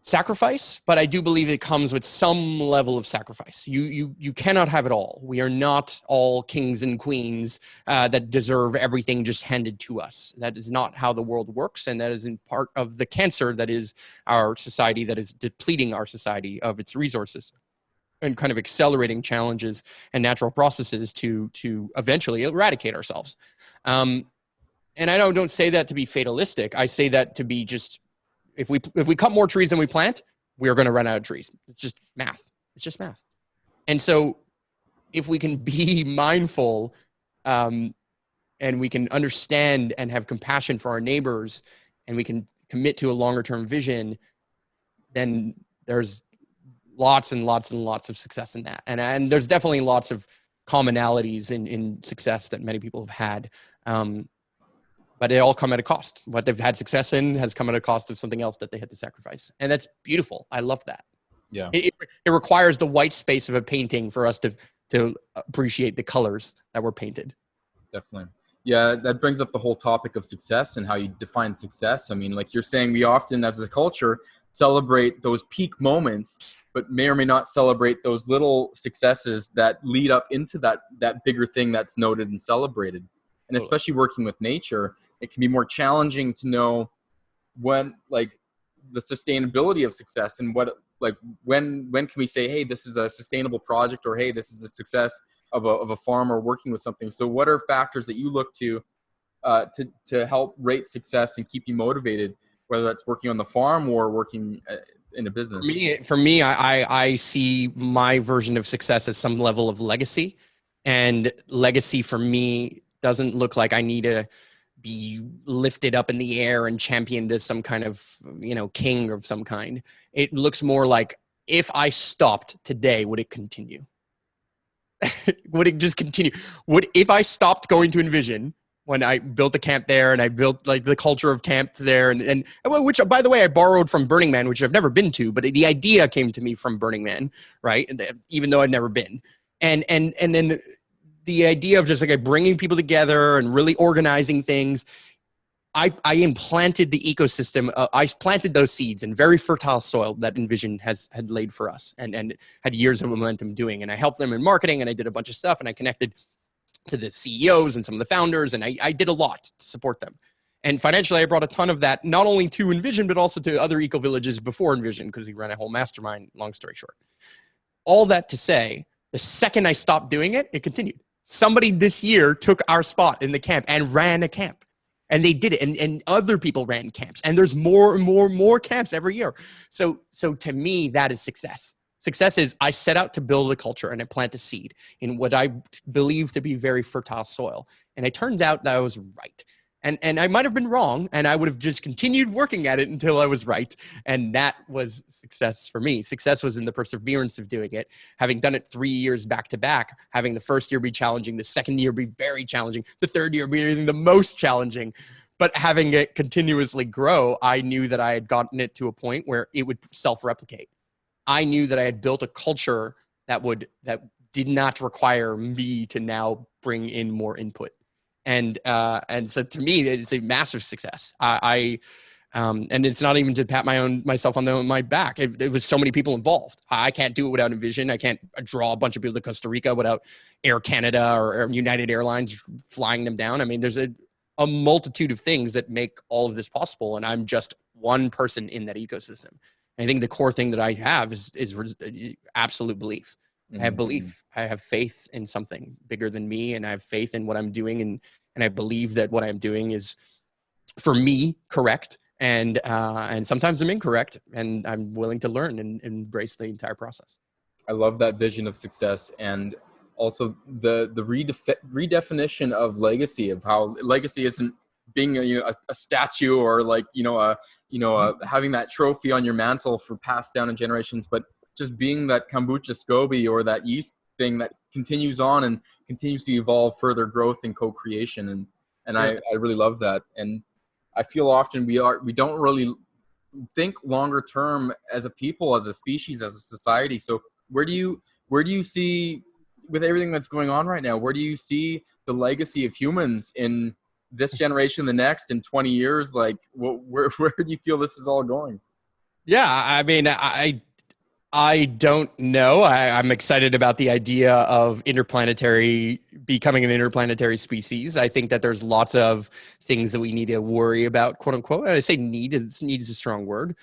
sacrifice, but I do believe it comes with some level of sacrifice. You cannot have it all. We are not all kings and queens that deserve everything just handed to us. That is not how the world works, and that is in part of the cancer that is our society, that is depleting our society of its resources and kind of accelerating challenges and natural processes to eventually eradicate ourselves. And I don't say that to be fatalistic. I say that to be just, if we cut more trees than we plant, we are going to run out of trees. It's just math. It's just math. And so if we can be mindful and we can understand and have compassion for our neighbors and we can commit to a longer term vision, then there's lots and lots and lots of success in that. And there's definitely lots of commonalities in success that many people have had. But they all come at a cost. What they've had success in has come at a cost of something else that they had to sacrifice. And that's beautiful. I love that. Yeah. It requires the white space of a painting for us to appreciate the colors that were painted. Definitely. Yeah, that brings up the whole topic of success and how you define success. I mean, like you're saying, we often as a culture celebrate those peak moments, but may or may not celebrate those little successes that lead up into that bigger thing that's noted and celebrated. And especially working with nature, it can be more challenging to know when, like, the sustainability of success and when can we say, hey, this is a sustainable project, or hey, this is a success of a farmer working with something. So what are factors that you look to help rate success and keep you motivated, whether that's working on the farm or working in a business? For me, I see my version of success as some level of legacy, and legacy for me doesn't look like I need to be lifted up in the air and championed as some kind of, king of some kind. It looks more like, if I stopped today, would it continue? Would it just continue? If I stopped going to Envision when I built the camp there and I built like the culture of camp there and which, by the way, I borrowed from Burning Man, which I've never been to, but the idea came to me from Burning Man, right? Even though I've never been. And then the idea of just like bringing people together and really organizing things, I implanted the ecosystem. I planted those seeds in very fertile soil that Envision had laid for us and had years of momentum doing. And I helped them in marketing, and I did a bunch of stuff, and I connected to the CEOs and some of the founders, and I did a lot to support them. And financially, I brought a ton of that, not only to Envision, but also to other eco-villages before Envision, because we ran a whole mastermind, long story short. All that to say, the second I stopped doing it, it continued. Somebody this year took our spot in the camp and ran a camp. And they did it. And other people ran camps. And there's more and more camps every year. So to me, that is success. Success is I set out to build a culture and I plant a seed in what I believe to be very fertile soil. And it turned out that I was right. And I might have been wrong, and I would have just continued working at it until I was right. And that was success for me. Success was in the perseverance of doing it, having done it 3 years back to back, having the first year be challenging, the second year be very challenging, the third year being the most challenging. But having it continuously grow, I knew that I had gotten it to a point where it would self-replicate. I knew that I had built a culture that did not require me to now bring in more input. And so to me, it's a massive success. And it's not even to pat myself on my back. It was so many people involved. I can't do it without a vision. I can't draw a bunch of people to Costa Rica without Air Canada or United Airlines flying them down. I mean, there's a multitude of things that make all of this possible. And I'm just one person in that ecosystem. And I think the core thing that I have is absolute belief. I have belief. I have faith in something bigger than me, and I have faith in what I'm doing, and I believe that what I'm doing is, for me, correct. And sometimes I'm incorrect, and I'm willing to learn and embrace the entire process. I love that vision of success, and also the redefinition of legacy, of how legacy isn't being a statue or having that trophy on your mantle for passed down in generations, but just being that kombucha SCOBY or that yeast thing that continues on and continues to evolve further growth and co-creation. And I really love that. And I feel often we don't really think longer term as a people, as a species, as a society. So where do you see, with everything that's going on right now, where do you see the legacy of humans in this generation, the next, in 20 years? Like, where do you feel this is all going? Yeah, I mean, I don't know. I'm excited about the idea of becoming an interplanetary species. I think that there's lots of things that we need to worry about, quote unquote. I say need is a strong word.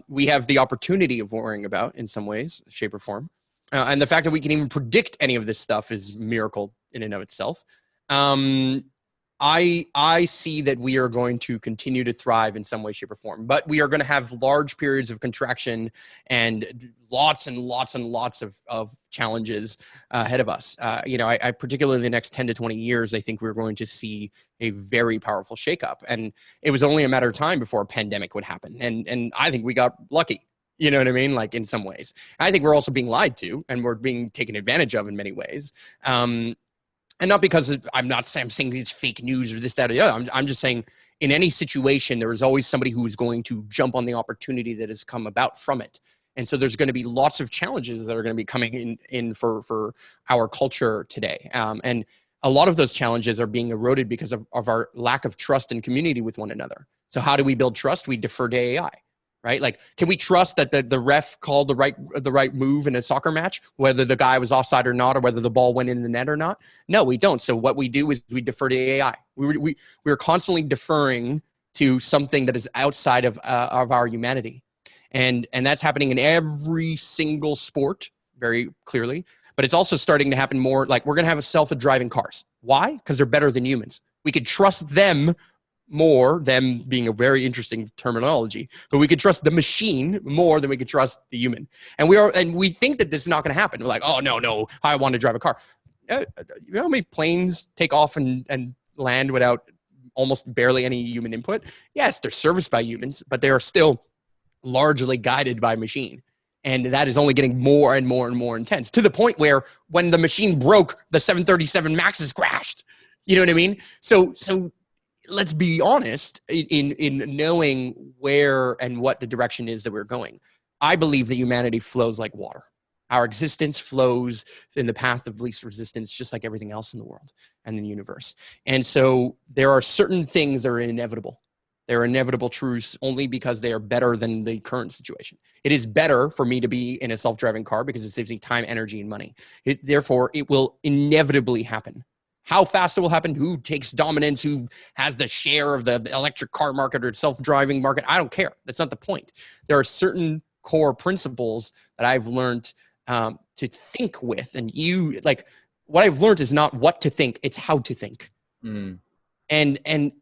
We have the opportunity of worrying about in some ways, shape or form. And the fact that we can even predict any of this stuff is a miracle in and of itself. I see that we are going to continue to thrive in some way, shape, or form, but we are going to have large periods of contraction and lots and lots and lots of challenges ahead of us. I particularly the next 10 to 20 years, I think we're going to see a very powerful shakeup. And it was only a matter of time before a pandemic would happen. And I think we got lucky. You know what I mean? Like, in some ways. I think we're also being lied to, and we're being taken advantage of in many ways. And not because I'm saying it's fake news or this, that, or the other. I'm just saying in any situation, there is always somebody who is going to jump on the opportunity that has come about from it. And so there's going to be lots of challenges that are going to be coming in for our culture today. And a lot of those challenges are being eroded because of our lack of trust and community with one another. So how do we build trust? We defer to AI. Right? Like, can we trust that the ref called the right move in a soccer match, whether the guy was offside or not, or whether the ball went in the net or not? No, we don't. So what we do is we defer to AI. We are constantly deferring to something that is outside of our humanity, and that's happening in every single sport very clearly. But it's also starting to happen more. Like, we're going to have self-driving cars. Why? Because they're better than humans. We could trust them more, them being a very interesting terminology, but we could trust the machine more than we could trust the human. And we think that this is not going to happen. We're like, oh, no, I want to drive a car. You know how many planes take off and land without almost barely any human input? Yes, they're serviced by humans, but they are still largely guided by machine. And that is only getting more and more and more intense, to the point where when the machine broke, the 737 Maxes crashed. You know what I mean? So let's be honest in knowing where and what the direction is that we're going. I believe that humanity flows like water. Our existence flows in the path of least resistance, just like everything else in the world and in the universe. And so there are certain things that are inevitable. They're inevitable truths only because they are better than the current situation. It is better for me to be in a self-driving car because it saves me time, energy, and money. Therefore, it will inevitably happen. How fast it will happen, who takes dominance, who has the share of the electric car market or self-driving market, I don't care. That's not the point. There are certain core principles that I've learned to think with. And what I've learned is not what to think, it's how to think. And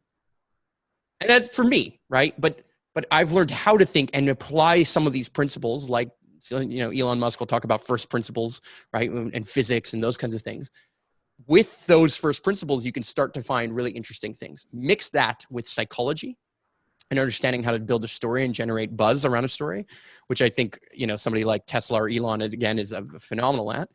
And that's for me, right? But I've learned how to think and apply some of these principles, like, Elon Musk will talk about first principles, right? And physics and those kinds of things. With those first principles, you can start to find really interesting things. Mix that with psychology and understanding how to build a story and generate buzz around a story, which I think, somebody like Tesla or Elon, again, is phenomenal at.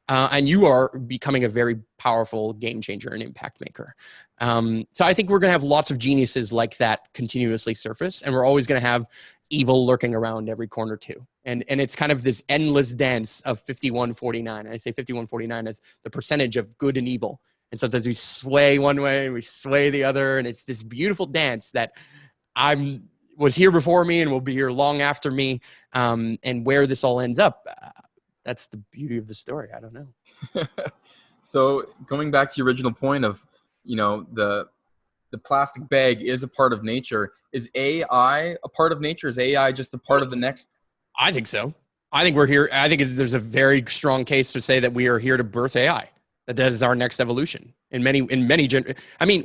And you are becoming a very powerful game changer and impact maker. So I think we're going to have lots of geniuses like that continuously surface, and we're always going to have evil lurking around every corner too. And it's kind of this endless dance of 51-49. And I say 51-49 as the percentage of good and evil. And sometimes we sway one way and we sway the other. And it's this beautiful dance that was here before me and will be here long after me. And where this all ends up, that's the beauty of the story. I don't know. So going back to the original point of, the plastic bag is a part of nature. Is AI a part of nature? Is AI just a part of the next? I think so. I think we're here. I think there's a very strong case to say that we are here to birth AI. That is our next evolution. I mean,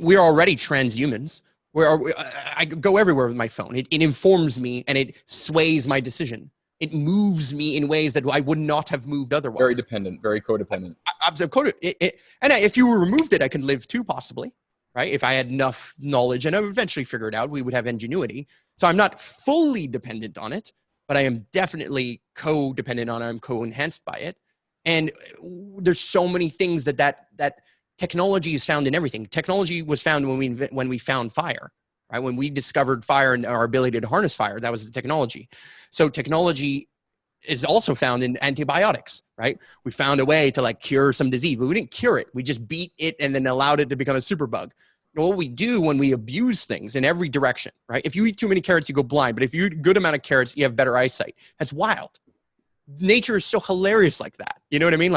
we're already transhumans. I go everywhere with my phone. It informs me and it sways my decision. It moves me in ways that I would not have moved otherwise. Very dependent, very codependent. And if you removed it, I could live too, possibly, right? If I had enough knowledge and I would eventually figure it out, we would have ingenuity. So I'm not fully dependent on it, but I am definitely codependent on it. I'm co-enhanced by it. And there's so many things that technology is found in everything. Technology was found when we found fire, right? When we discovered fire and our ability to harness fire, that was the technology. So technology is also found in antibiotics, right? We found a way to cure some disease, but we didn't cure it. We just beat it and then allowed it to become a superbug. What we do when we abuse things in every direction, right? If you eat too many carrots, you go blind. But if you eat a good amount of carrots, you have better eyesight. That's wild. Nature is so hilarious like that. You know what I mean?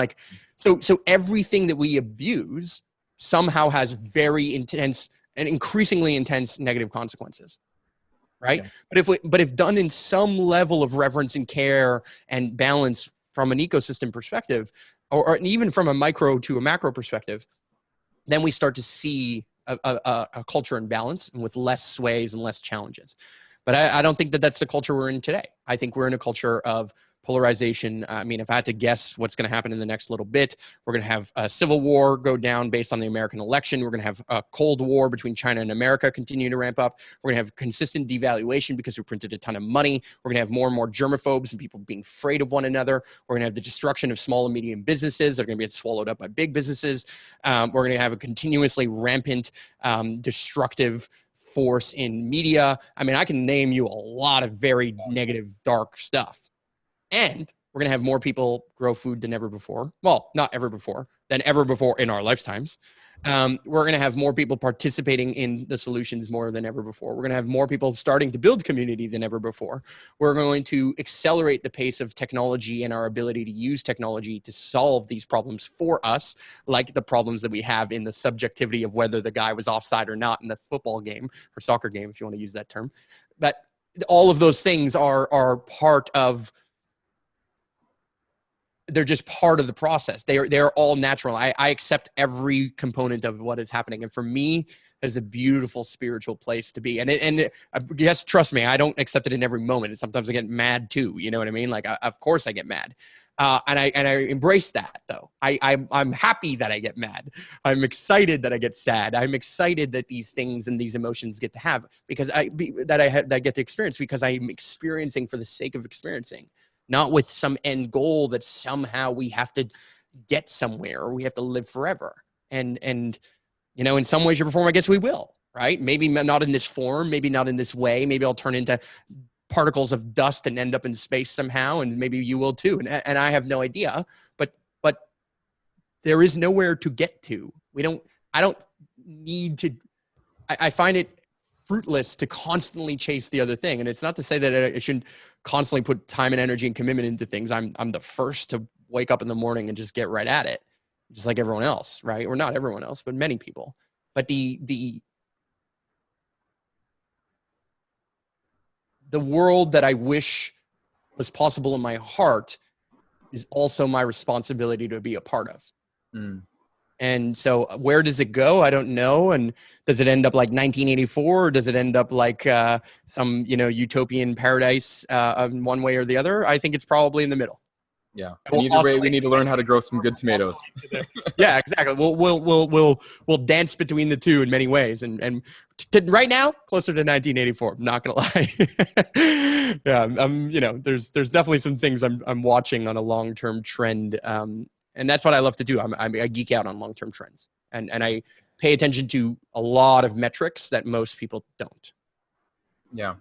So everything that we abuse somehow has very intense and increasingly intense negative consequences, right? Yeah. But if done in some level of reverence and care and balance from an ecosystem perspective, or even from a micro to a macro perspective, then we start to see a culture in balance and with less sways and less challenges. But I don't think that that's the culture we're in today. I think we're in a culture of polarization. I mean, if I had to guess what's going to happen in the next little bit, we're going to have a civil war go down based on the American election. We're going to have a Cold War between China and America continue to ramp up. We're going to have consistent devaluation because we printed a ton of money. We're going to have more and more germaphobes and people being afraid of one another. We're going to have the destruction of small and medium businesses. They're going to get swallowed up by big businesses. We're going to have a continuously rampant, destructive force in media. I mean, I can name you a lot of very negative, dark stuff. And we're going to have more people grow food than ever before. Well, not ever before, than ever before in our lifetimes. We're going to have more people participating in the solutions more than ever before. We're going to have more people starting to build community than ever before. We're going to accelerate the pace of technology and our ability to use technology to solve these problems for us, like the problems that we have in the subjectivity of whether the guy was offside or not in the football game or soccer game, if you want to use that term. But all of those things are part of, they're just part of the process. They're all natural. I accept every component of what is happening. And for me, it is a beautiful spiritual place to be. And yes, trust me, I don't accept it in every moment. And sometimes I get mad too. You know what I mean? Of course I get mad. And I embrace that though. I'm happy that I get mad. I'm excited that I get sad. I'm excited that these things and these emotions get to have that I get to experience because I'm experiencing for the sake of experiencing. Not with some end goal that somehow we have to get somewhere or we have to live forever. And in some ways, shape, or form, I guess we will, right? Maybe not in this form, maybe not in this way. Maybe I'll turn into particles of dust and end up in space somehow, and maybe you will too. And I have no idea, but there is nowhere to get to. I don't need to. I find it fruitless to constantly chase the other thing. And it's not to say that I shouldn't constantly put time and energy and commitment into things. I'm the first to wake up in the morning and just get right at it, just like everyone else, right? Or not everyone else, but many people. But the world that I wish was possible in my heart is also my responsibility to be a part of. And so where does it go? I don't know. And does it end up like 1984, or does it end up like some, utopian paradise one way or the other? I think it's probably in the middle. Yeah. And either way, we need to learn how to grow some good tomatoes. Yeah, exactly. We'll dance between the two in many ways. And right now, closer to 1984. I'm not gonna lie. Yeah, there's definitely some things I'm watching on a long-term trend. And that's what I love to do. I geek out on long-term trends, and I pay attention to a lot of metrics that most people don't. Yeah.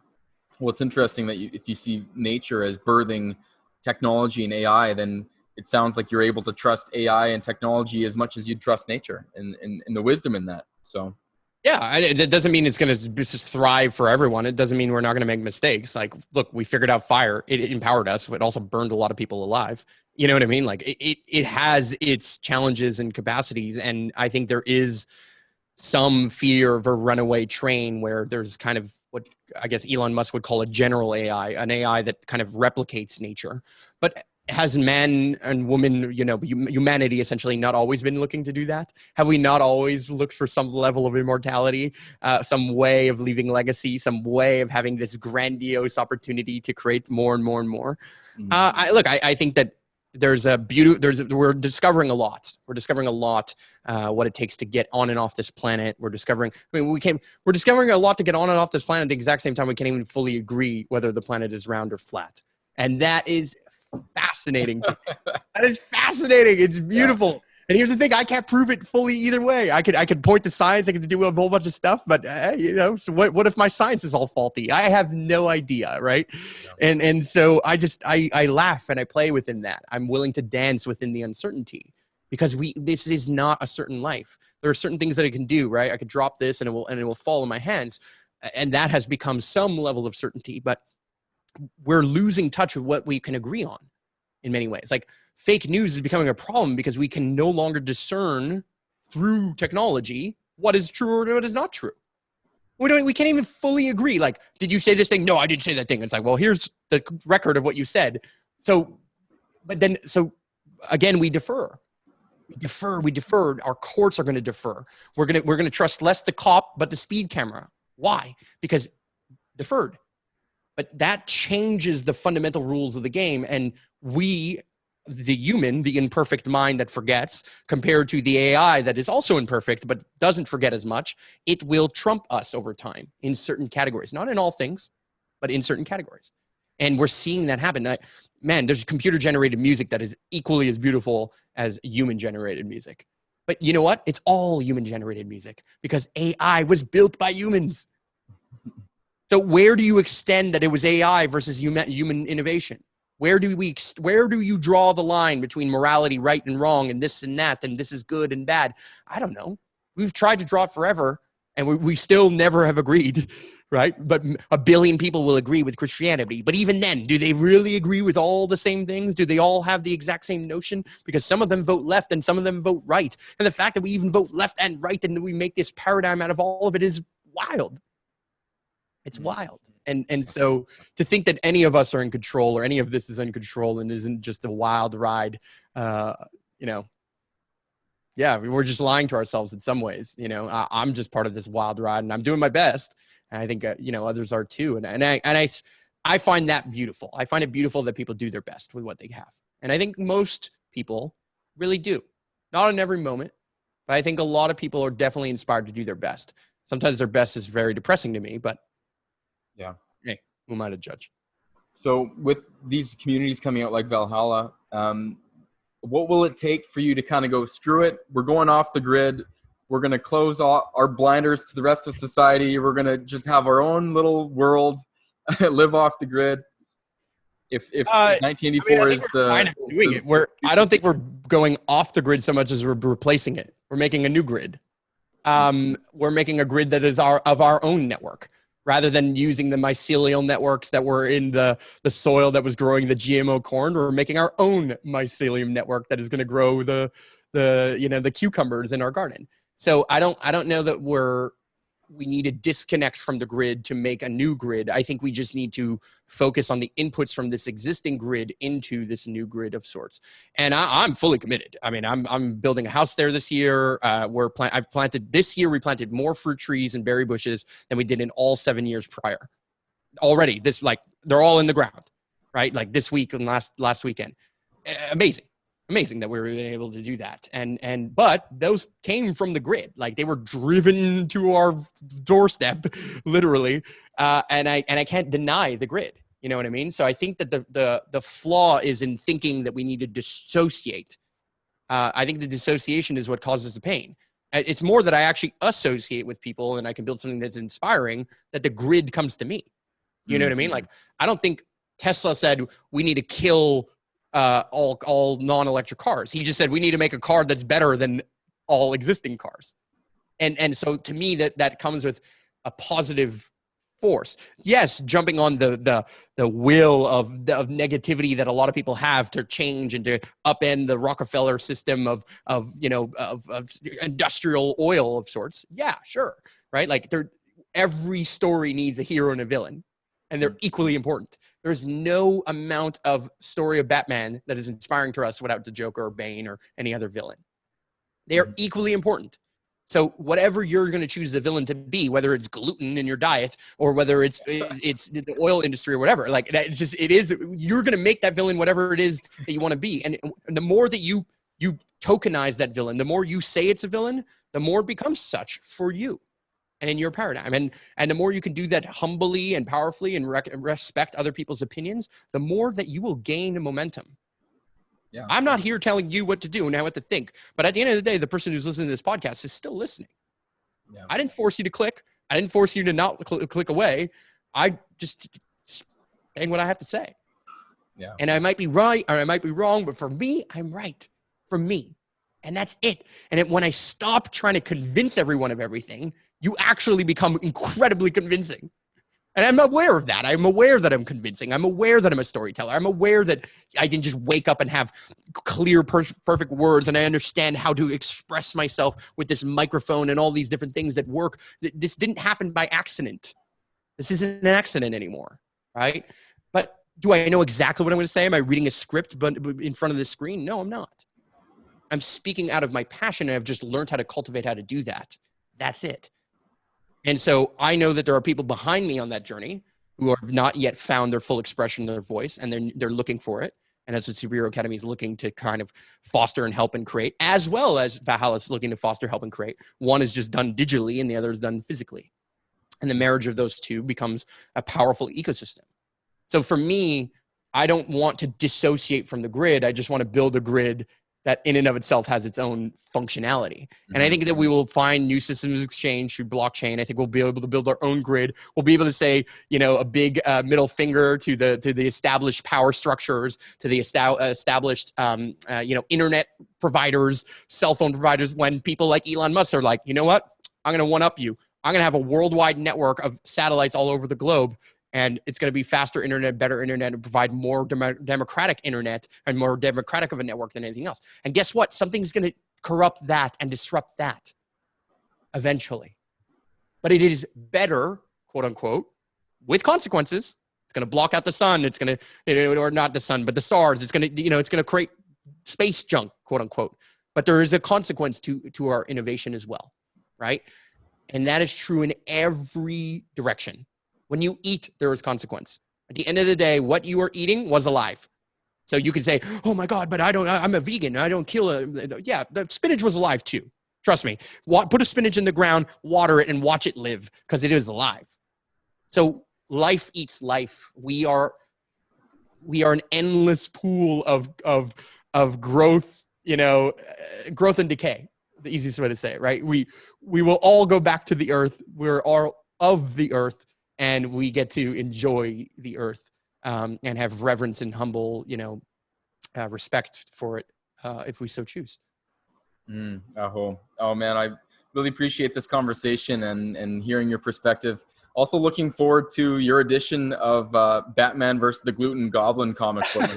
Well, it's interesting that if you see nature as birthing technology and AI, then it sounds like you're able to trust AI and technology as much as you trust nature and the wisdom in that. So. Yeah, it doesn't mean it's going to just thrive for everyone. It doesn't mean we're not going to make mistakes. Like, look, we figured out fire. It empowered us. It also burned a lot of people alive. You know what I mean? Like, it has its challenges and capacities. And I think there is some fear of a runaway train where there's kind of what I guess Elon Musk would call a general AI, an AI that kind of replicates nature. But has man and woman, humanity essentially not always been looking to do that? Have we not always looked for some level of immortality, some way of leaving legacy, some way of having this grandiose opportunity to create more and more and more? I think that we're discovering a lot. We're discovering a lot what it takes to get on and off this planet. We're discovering a lot to get on and off this planet at the exact same time we can't even fully agree whether the planet is round or flat. And that is fascinating. That is fascinating. It's beautiful. Yeah. And here's the thing: I can't prove it fully either way. I could point to science. I could do a whole bunch of stuff, but so what if my science is all faulty? I have no idea, right? Yeah. And so I laugh and I play within that. I'm willing to dance within the uncertainty because this is not a certain life. There are certain things that I can do, right? I could drop this and it will fall in my hands, and that has become some level of certainty. But we're losing touch with what we can agree on in many ways. Like, fake news is becoming a problem because we can no longer discern through technology what is true or what is not true. We can't even fully agree. Like, did you say this thing? No, I didn't say that thing. It's like, well, here's the record of what you said. So again, we defer. Our courts are going to defer. We're going to trust less the cop, but the speed camera. Why? Because deferred. But that changes the fundamental rules of the game. And we, the human, the imperfect mind that forgets, compared to the AI that is also imperfect but doesn't forget as much, it will trump us over time in certain categories. Not in all things, but in certain categories. And we're seeing that happen. Man, there's computer-generated music that is equally as beautiful as human-generated music. But you know what? It's all human-generated music because AI was built by humans. So where do you extend that it was AI versus human innovation? Where do you draw the line between morality, right and wrong, and this and that, and this is good and bad? I don't know. We've tried to draw it forever, and we still never have agreed, right? But a billion people will agree with Christianity. But even then, do they really agree with all the same things? Do they all have the exact same notion? Because some of them vote left and some of them vote right. And the fact that we even vote left and right and we make this paradigm out of all of it is wild. It's wild. And so to think that any of us are in control or any of this is in control and isn't just a wild ride, yeah, we're just lying to ourselves in some ways. I'm just part of this wild ride and I'm doing my best. And I think, others are too. And I find that beautiful. I find it beautiful that people do their best with what they have. And I think most people really do. Not in every moment, but I think a lot of people are definitely inspired to do their best. Sometimes their best is very depressing to me, but yeah. Hey, who am I to judge? So with these communities coming out like Valhalla, what will it take for you to kind of go, screw it, we're going off the grid, we're going to close all our blinders to the rest of society, we're going to just have our own little world, live off the grid? If 1984 is the... kind of doing it. I don't think we're going off the grid so much as we're replacing it. We're making a new grid. We're making a grid that is of our own network, rather than using the mycelial networks that were in the soil that was growing the GMO corn. We're making our own mycelium network that is going to grow the cucumbers in our garden. So I don't know that we're we need to disconnect from the grid to make a new grid. I think we just need to focus on the inputs from this existing grid into this new grid of sorts. And I'm fully committed. I mean, I'm building a house there this year. This year we planted more fruit trees and berry bushes than we did in all 7 years prior. Already, they're all in the ground, right? Like this week and last weekend. Amazing that we were able to do that. But those came from the grid. Like they were driven to our doorstep, literally. And I can't deny the grid. You know what I mean? So I think that the flaw is in thinking that we need to dissociate. I think the dissociation is what causes the pain. It's more that I actually associate with people and I can build something that's inspiring, that the grid comes to me. You know what I mean? Like, I don't think Tesla said we need to kill all non-electric cars. He just said we need to make a car that's better than all existing cars. And so to me that comes with a positive force. Yes, jumping on the will of negativity that a lot of people have to change and to upend the Rockefeller system of industrial oil of sorts. Yeah, sure. Right? Like every story needs a hero and a villain, and they're equally important. There's no amount of story of Batman that is inspiring to us without the Joker or Bane or any other villain. They are equally important. So whatever you're going to choose the villain to be, whether it's gluten in your diet or whether it's the oil industry or whatever, like you're going to make that villain whatever it is that you want to be. And the more that you tokenize that villain, the more you say it's a villain, the more it becomes such for you and in your paradigm. And the more you can do that humbly and powerfully and respect other people's opinions, the more that you will gain momentum. Yeah. I'm not here telling you what to do and what to think, but at the end of the day, the person who's listening to this podcast is still listening. Yeah. I didn't force you to click. I didn't force you to not click away. I just saying what I have to say. Yeah. And I might be right or I might be wrong, but for me, I'm right. For me. And that's it. And when I stop trying to convince everyone of everything, you actually become incredibly convincing. And I'm aware of that. I'm aware that I'm convincing. I'm aware that I'm a storyteller. I'm aware that I can just wake up and have clear, perfect words, and I understand how to express myself with this microphone and all these different things that work. This didn't happen by accident. This isn't an accident anymore, right? But do I know exactly what I'm going to say? Am I reading a script in front of the screen? No, I'm not. I'm speaking out of my passion, and I've just learned how to cultivate how to do that. That's it. And so I know that there are people behind me on that journey who have not yet found their full expression of their voice, and they're looking for it. And that's what Superhero Academy is looking to kind of foster and help and create, as well as Valhalla is looking to foster, help, and create. One is just done digitally and the other is done physically. And the marriage of those two becomes a powerful ecosystem. So for me, I don't want to dissociate from the grid. I just want to build a grid that in and of itself has its own functionality. And I think that we will find new systems of exchange through blockchain. I think we'll be able to build our own grid. We'll be able to say, a big middle finger to the established power structures, to the established, internet providers, cell phone providers, when people like Elon Musk are like, you know what? I'm going to one-up you. I'm going to have a worldwide network of satellites all over the globe. And it's going to be faster internet, better internet, and provide more democratic internet and more democratic of a network than anything else. And guess what? Something's going to corrupt that and disrupt that eventually. But it is better, quote unquote, with consequences. It's going to block out the sun. It's going to, or not the sun, but the stars. It's going to, it's going to create space junk, quote unquote. But there is a consequence to our innovation as well, right? And that is true in every direction. When you eat, there is consequence. At the end of the day, what you are eating was alive. So you can say, oh my God, but I'm a vegan. I don't kill yeah, the spinach was alive too. Trust me. Put a spinach in the ground, water it, and watch it live because it is alive. So life eats life. We are an endless pool of growth, growth and decay. The easiest way to say it, right? We will all go back to the earth. We're all of the earth. And we get to enjoy the earth and have reverence and humble, respect for it if we so choose. Oh man, I really appreciate this conversation and hearing your perspective. Also looking forward to your edition of Batman versus the Gluten Goblin comic book.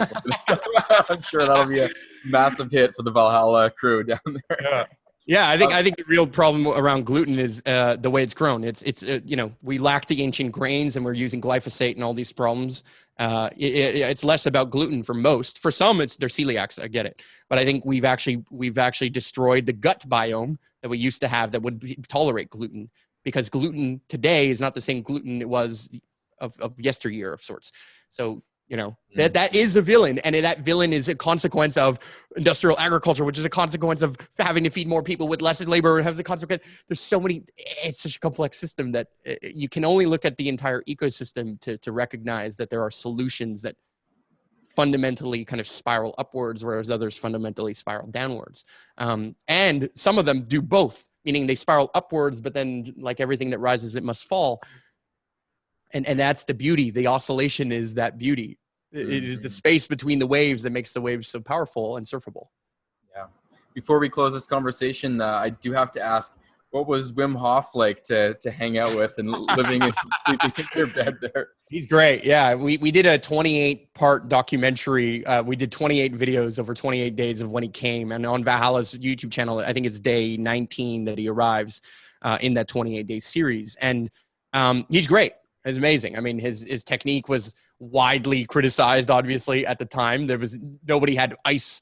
I'm sure that'll be a massive hit for the Valhalla crew down there. Yeah, I think the real problem around gluten is the way it's grown. It's we lack the ancient grains, and we're using glyphosate and all these problems. It's less about gluten for most. For some, they're celiacs. I get it, but I think we've actually destroyed the gut biome that we used to have that would tolerate gluten, because gluten today is not the same gluten it was of yesteryear of sorts. So that is a villain, and that villain is a consequence of industrial agriculture, which is a consequence of having to feed more people with less labor. It has a consequence. There's so many. It's such a complex system that you can only look at the entire ecosystem to recognize that there are solutions that fundamentally kind of spiral upwards, whereas others fundamentally spiral downwards. And some of them do both, meaning they spiral upwards, but then, like everything that rises, it must fall. And that's the beauty. The oscillation is that beauty. It is the space between the waves that makes the waves so powerful and surfable. Yeah. Before we close this conversation, I do have to ask, what was Wim Hof like to hang out with and living and sleeping in your bed there? He's great. Yeah. We did a 28-part documentary. We did 28 videos over 28 days of when he came. And on Valhalla's YouTube channel, I think it's day 19 that he arrives in that 28-day series. And he's great. It's amazing. I mean, his technique was widely criticized, obviously, at the time. Nobody had ice,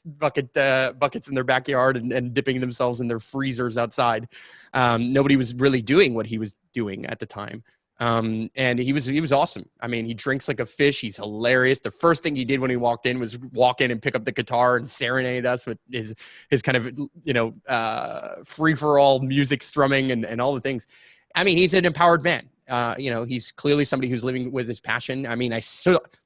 buckets in their backyard and dipping themselves in their freezers outside. Nobody was really doing what he was doing at the time. And he was awesome. I mean, he drinks like a fish. He's hilarious. The first thing he did when he walked in was walk in and pick up the guitar and serenade us with his kind of, free for all music strumming and all the things. I mean, he's an empowered man. He's clearly somebody who's living with his passion. I mean,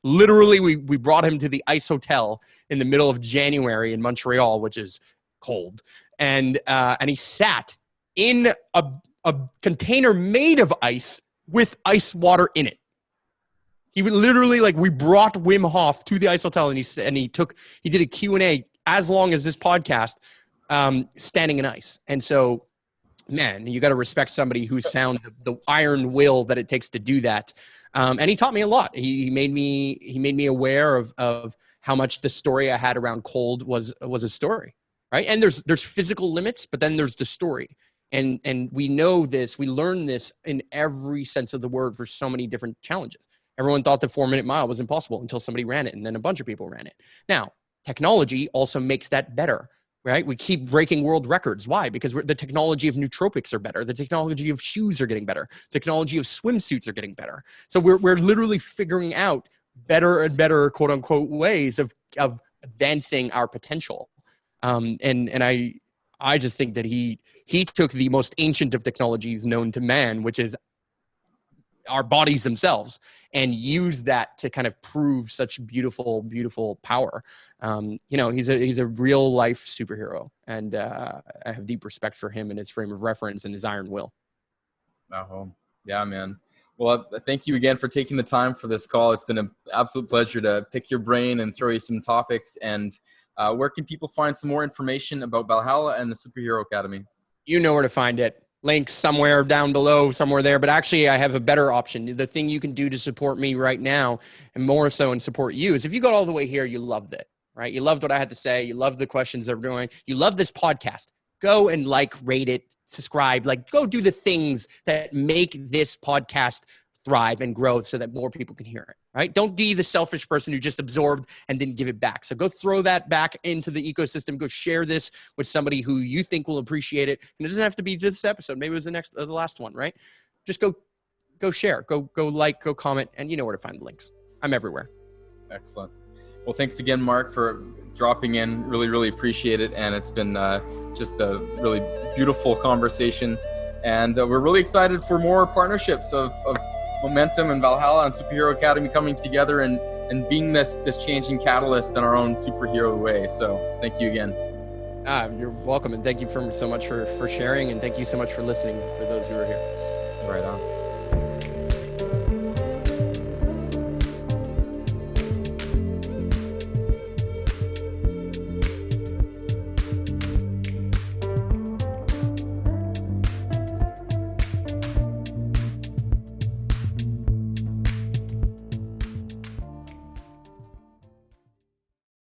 we brought him to the Ice Hotel in the middle of January in Montreal, which is cold. And he sat in a container made of ice with ice water in it. He would literally, we brought Wim Hof to the Ice Hotel, and he did a Q&A as long as this podcast, standing in ice. And so, man, you got to respect somebody who's found the iron will that it takes to do that. And he taught me a lot. He made me aware of how much the story I had around cold was a story, right? And there's physical limits, but then there's the story. And we know this, we learn this in every sense of the word for so many different challenges. Everyone thought the 4-minute mile was impossible until somebody ran it, and then a bunch of people ran it. Now, technology also makes that better. Right? We keep breaking world records. Why? Because the technology of nootropics are better. The technology of shoes are getting better. Technology of swimsuits are getting better. So we're literally figuring out better and better, quote unquote, ways of advancing our potential. And I just think that he took the most ancient of technologies known to man, which is our bodies themselves, and use that to kind of prove such beautiful, beautiful power. He's a real life superhero, and I have deep respect for him and his frame of reference and his iron will. Oh, yeah, man. Well, thank you again for taking the time for this call. It's been an absolute pleasure to pick your brain and throw you some topics. And where can people find some more information about Valhalla and the Superhero Academy? You know where to find it. Links somewhere down below, somewhere there. But actually, I have a better option. The thing you can do to support me right now, and more so and support you, is if you got all the way here, you loved it, right? You loved what I had to say. You loved the questions that we're doing. You love this podcast. Go and rate it, subscribe. Go do the things that make this podcast thrive and grow so that more people can hear it, right? Don't be the selfish person who just absorbed and didn't give it back. So go throw that back into the ecosystem. Go share this with somebody who you think will appreciate it. And it doesn't have to be this episode. Maybe it was the last one, right? Just go share, go go comment, and you know where to find the links. I'm everywhere. Excellent. Well, thanks again, Marc, for dropping in. Really, really appreciate it. And it's been just a really beautiful conversation. And we're really excited for more partnerships of Momentom and Valhalla and Superhero Academy coming together and being this changing catalyst in our own superhero way. So thank you again. You're welcome. And thank you so much for sharing. And thank you so much for listening for those who are here. Right on.